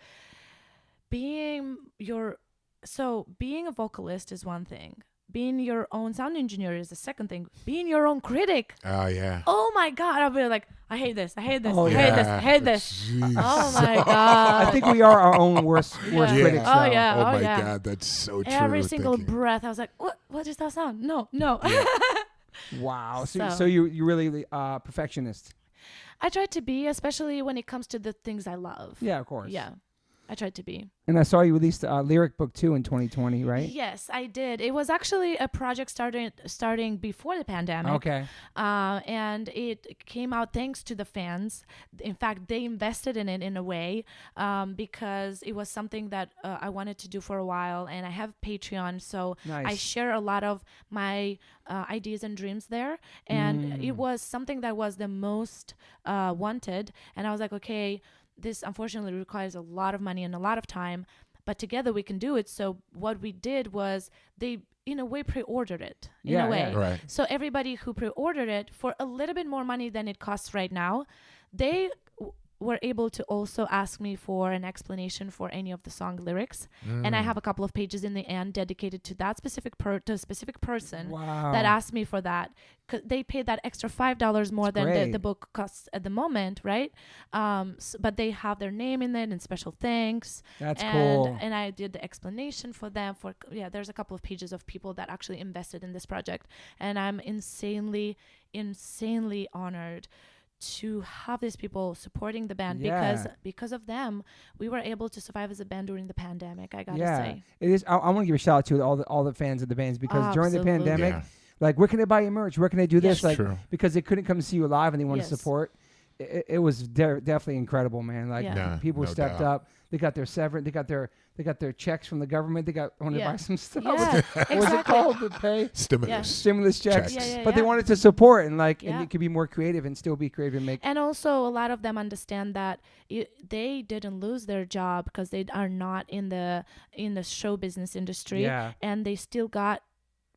being a vocalist is one thing. Being your own sound engineer is the second thing. Being your own critic. Oh, yeah. Oh my God. I'll be like, I hate this. I hate this. Oh, I hate this. I hate this. Jeez. Oh my God. I think we are our own worst Yeah. critics. Oh, though. yeah. Oh, my yeah. God. That's so true. Every single Thank you. breath, I was like, what does that sound? No. Yeah. Wow. So So- you really perfectionist. I try to be, especially when it comes to the things I love. Yeah, of course. Yeah. I tried to be. And I saw you released a lyric book too in 2020, right? Yes, I did. It was actually a project starting before the pandemic. Okay. And it came out thanks to the fans. In fact, they invested in it in a way because it was something that I wanted to do for a while. And I have Patreon, so Nice. I share a lot of my ideas and dreams there. And it was something that was the most wanted. And I was like, okay, this unfortunately requires a lot of money and a lot of time, but together we can do it. So what we did was they, in a way, pre-ordered it. In a way. Yeah. Right. So everybody who pre-ordered it for a little bit more money than it costs right now, they were able to also ask me for an explanation for any of the song lyrics. And I have a couple of pages in the end dedicated to that specific person Wow. that asked me for that. They paid that extra $5 more than great. the book costs at the moment, right? But they have their name in it and special thanks. That's and, cool. And I did the explanation for them. There's a couple of pages of people that actually invested in this project, and I'm insanely honored to have these people supporting the band because of them we were able to survive as a band during the pandemic. I gotta say, it is. I want to give a shout out to all the fans of the bands because during the Absolutely. pandemic, Yeah. like, where can they buy your merch? Where can they do this? Yes. Like, True. because they couldn't come see you live and they want to Yes. support. It was definitely incredible, man. Like, Yeah. people No stepped doubt. up. They got their severance. They got their checks from the government. They wanted to buy some stuff. Yeah, What was it called? To pay Stimulus. stimulus checks. Checks. Yeah, But they wanted to support and and Yeah. it could be more creative and still be creative and make. And also, a lot of them understand that they didn't lose their job because they are not in the show business industry, Yeah. and they still got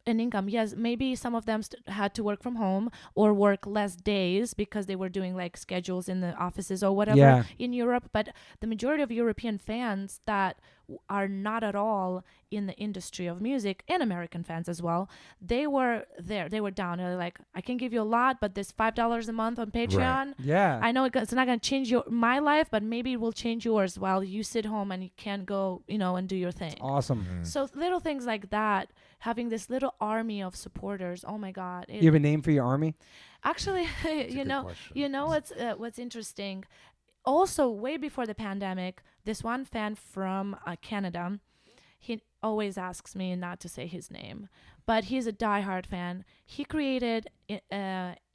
an income. Yes, maybe some of them had to work from home or work less days because they were doing like schedules in the offices or whatever Yeah. in Europe. But the majority of European fans that are not at all in the industry of music, and American fans as well, they were there. They were down. They're like, I can give you a lot, but this $5 a month on Patreon, Yeah. I know it's not going to change my life, but maybe it will change yours while you sit home and you can go, and do your thing. Awesome. So little things like that, having this little army of supporters. Oh my God! You have a name for your army? Actually, good question. what's interesting. Also, way before the pandemic, this one fan from Canada, he always asks me not to say his name, but he's a diehard fan. He created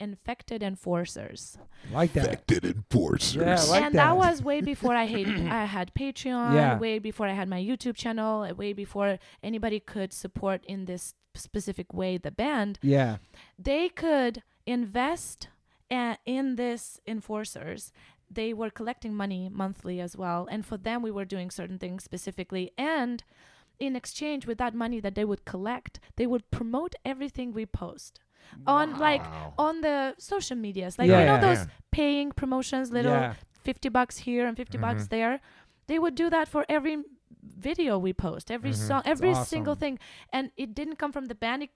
Infected Enforcers. Like that. Infected enforcers. Yeah, like And that. that was way before I had Patreon, Yeah. way before I had my YouTube channel, way before anybody could support in this specific way the band. Yeah. They could invest in this enforcers. They were collecting money monthly as well, and for them we were doing certain things specifically, and in exchange with that money that they would collect, they would promote everything we post on on the social medias, like those paying promotions, little $50 here and $50 there. They would do that for every video we post, every song, every single thing. And it didn't come from the band,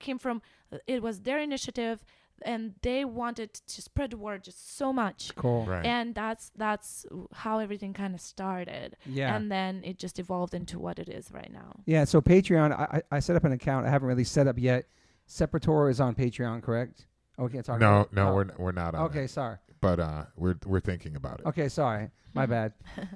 it was their initiative, and they wanted to spread the word just so much. Cool. Right. And that's how everything kind of started. Yeah. And then it just evolved into what it is right now. Yeah. So Patreon, I set up an account. I haven't really set up yet. Separator is on Patreon, correct? Oh, we can't talk No, about it? no, Oh. we're not on Okay, it. sorry. But we're thinking about it. Okay, sorry. My bad.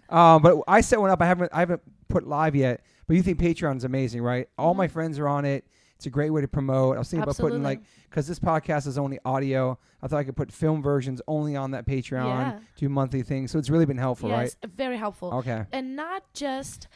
But I set one up. I haven't put live yet. But you think Patreon's amazing, right? All my friends are on it. It's a great way to promote. I was thinking about putting because this podcast is only audio. I thought I could put film versions only on that Patreon, do monthly things. So it's really been helpful, right? Yes, very helpful. Okay. And not just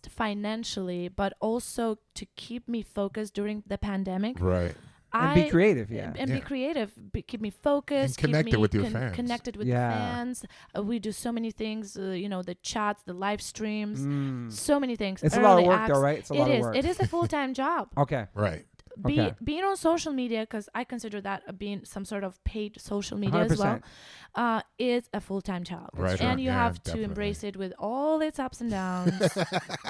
financially, but also to keep me focused during the pandemic. Right. And be creative, And be creative. Keep me focused. And connected with your fans. Connected with the fans. We do so many things, the chats, the live streams, so many things. It's a lot of work, though, right? It's a lot of work. It is a full-time job. Okay. Right. Being on social media, because I consider that being some sort of paid social media 100%. as well, is a full-time job. Right. And you have definitely. to embrace it with all its ups and downs.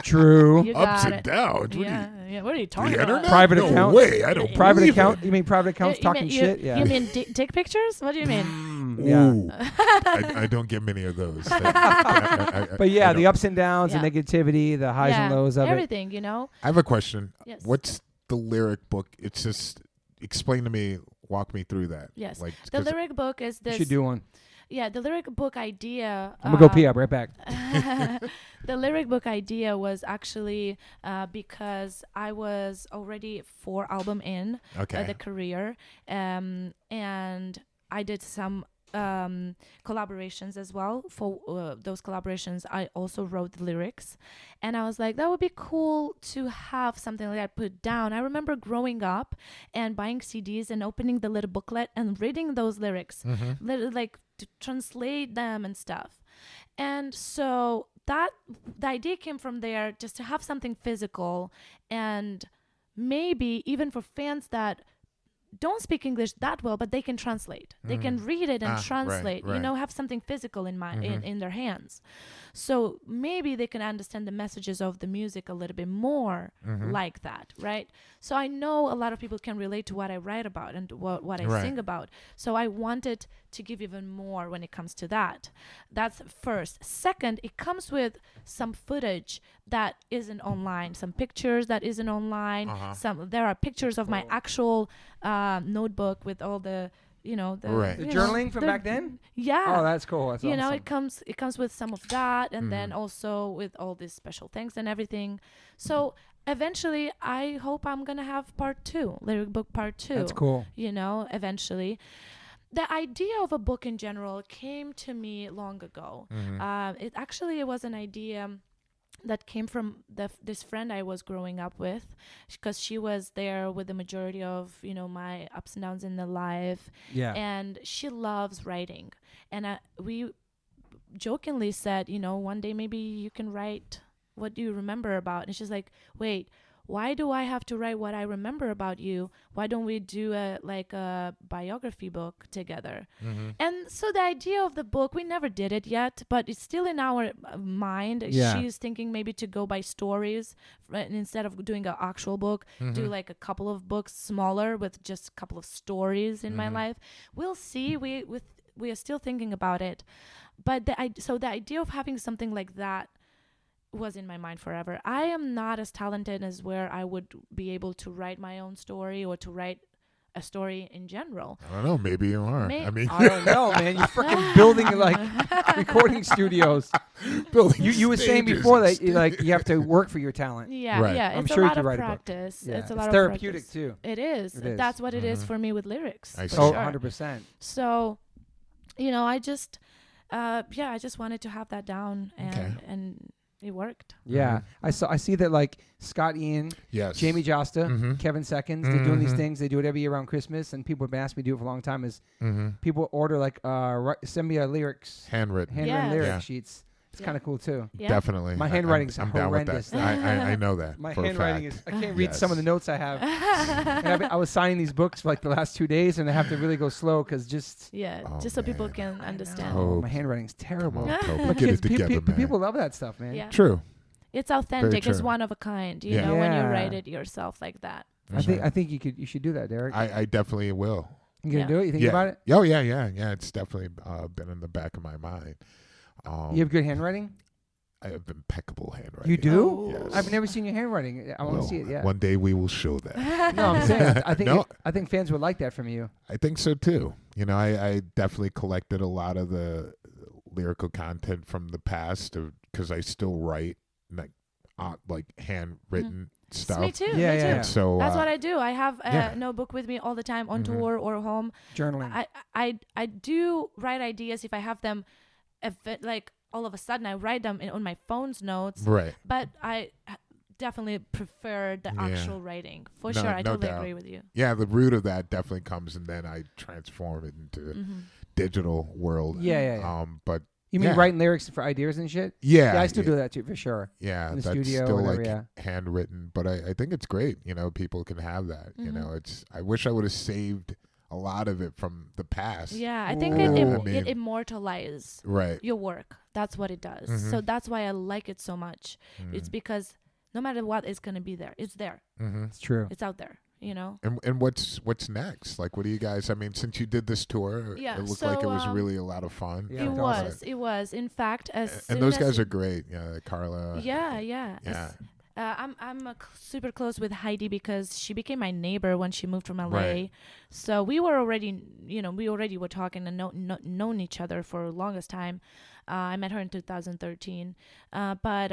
True. You Ups got and it. downs. Yeah. What are you talking The about? internet? Private no accounts? way. I don't Private believe account? it. You mean private accounts talking shit? Yeah. You mean dick pictures? What do you mean? Yeah. Ooh. I don't get many of those. But yeah, the ups and downs, the negativity, the highs and lows of everything, it. I have a question. Yes. What's the lyric book? It's just explain to me, walk me through that. Yes. Like, The lyric book is this. You should do one. Yeah, the lyric book idea. I'm going to go pee up right back. The lyric book idea was actually because I was already 4 albums in the career, and I did some collaborations as well. For those collaborations, I also wrote the lyrics, and I was like, that would be cool to have something like that put down. I remember growing up and buying CDs and opening the little booklet and reading those lyrics, like to translate them and stuff. And so the idea came from there, just to have something physical, and maybe even for fans that don't speak English that well, but they can translate. They can read it and translate. Right. Have something physical in their hands. So maybe they can understand the messages of the music a little bit more like that, right? So I know a lot of people can relate to what I write about and what I sing about. So I wanted to give even more when it comes to that. That's first. Second, it comes with some footage that isn't online, some pictures that isn't online. There are pictures of my actual notebook with all the the journaling from back then. Yeah. Oh, that's cool. That's awesome. It comes with some of that, and then also with all these special things and everything. So eventually, I hope I'm gonna have part 2, lyric book part 2. That's cool. Eventually. The idea of a book in general came to me long ago. It was an idea that came from this friend I was growing up with, because she was there with the majority of my ups and downs in the life. Yeah. And she loves writing, and we jokingly said, one day maybe you can write what you remember about. And she's like, wait, why do I have to write what I remember about you? Why don't we do a biography book together? And so the idea of the book, we never did it yet, but it's still in our mind. Yeah. She's thinking maybe to go by stories, and instead of doing an actual book, do like a couple of books smaller with just a couple of stories in my life. We'll see. We are still thinking about it, but the idea of having something like that was in my mind forever. I am not as talented as where I would be able to write my own story or to write a story in general. I don't know. Maybe you are. I don't know, man. You're freaking building recording studios. You were saying before that you have to work for your talent. Yeah, right. yeah. I'm It's sure a you lot could of write practice. a book. Yeah. It's a lot of therapeutic practice. too. It is. That's what it is for me with lyrics. I see. For Oh, sure. 100%. So, I just, I just wanted to have that down, and it worked. Yeah, I see that Scott Ian, Yes. Jamie Josta, Kevin Seconds, they're doing these things. They do it every year around Christmas, and people have been asking me to do it for a long time. People order send me lyrics, handwritten lyric Yeah. sheets. It's kind of cool too. Yeah. Definitely. My handwriting's I'm down with horrendous. that. I know that. My for a handwriting fact. I can't read Yes. some of the notes I have. And I was signing these books for the last 2 days, and I have to really go slow because just So people can understand. Oh. my handwriting's terrible. Come on, Toby, But get kids, it together, man. people love that stuff, man. Yeah. True. It's authentic. It's true. one of a kind. You Yeah. know, when you Yeah. write it yourself like that. I think you should do that, Derek. I definitely will. You gonna Yeah. do it? You think about it? Oh yeah. It's definitely been in the back of my mind. You have good handwriting? I have impeccable handwriting. You do? Oh. Yes. I've never seen your handwriting. I want to see it. Yeah. One day we will show that. No, I'm saying I think No. I think fans would like that from you. I think so too. You know, I definitely collected a lot of the lyrical content from the past because I still write like handwritten stuff. Me too. Yeah, me yeah. too. And so That's what I do. I have a yeah. notebook with me all the time on Mhm. tour or home. Journaling. I do write ideas if I have them, like all of a sudden I write them on my phone's notes. Right. But I definitely prefer the Yeah. actual writing. For No, sure, I no totally doubt. agree with you. Yeah, the root of that definitely comes, and then I transform it into digital world. Yeah. But You mean yeah. writing lyrics for ideas and shit? yeah, Yeah, I still do that too, for sure. Yeah, in the that's studio or still whatever, like yeah. handwritten, but I think it's great. You know, people can have that. You know, I wish I would have saved a lot of it from the past. Yeah, I think Ooh. it immortalizes Right. your work. That's what it does. Mhm. So that's why I like it so much. It's because no matter what, it's gonna be there. It's there. Mm-hmm. It's true. It's out there. You know. And what's next? Like, what do you guys? I mean, since you did this tour, Yeah, it looked like it was so, really a lot of fun. Yeah, It it's was. awesome. It was. In fact, as And soon those as guys are great. Yeah, Carla. Yeah. Yeah. I'm super close with Heidi because she became my neighbor when she moved from LA. Right. So we were already, we already were talking and known each other for the longest time. I met her in 2013, but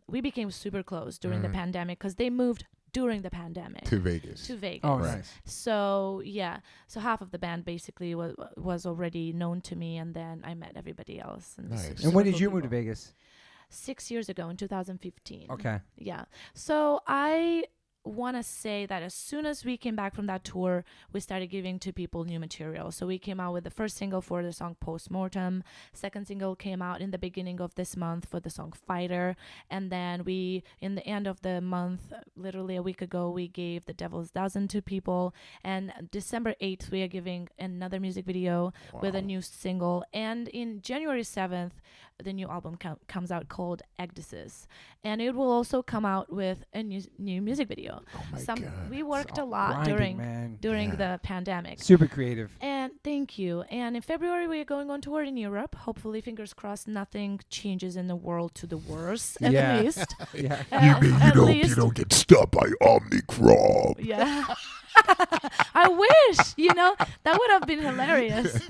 we became super close during the pandemic because they moved during the pandemic To Vegas. Oh, Right. nice. So yeah, so half of the band basically was already known to me, and then I met everybody else. And Nice. And when did super you cool move to people. Vegas? 6 years ago in 2015. Okay. Yeah. So I want to say that as soon as we came back from that tour, we started giving to people new material. So we came out with the first single for the song Postmortem. Second single came out in the beginning of this month for the song Fighter. And then we, in the end of the month, literally a week ago, we gave The Devil's Dozen to people. And December 8th, we are giving another music video with a new single. And in January 7th, the new album comes out called Ecdysis. And it will also come out with a new music video. Oh my God. We worked a all lot grinding, during Yeah. the pandemic. Super creative. And thank you. And in February, we are going on tour in Europe. Hopefully, fingers crossed, nothing changes in the world to the worse, at Yeah. least. Yeah. You mean at you least- don't get stopped by Omnicron? Yeah. I wish, that would have been hilarious.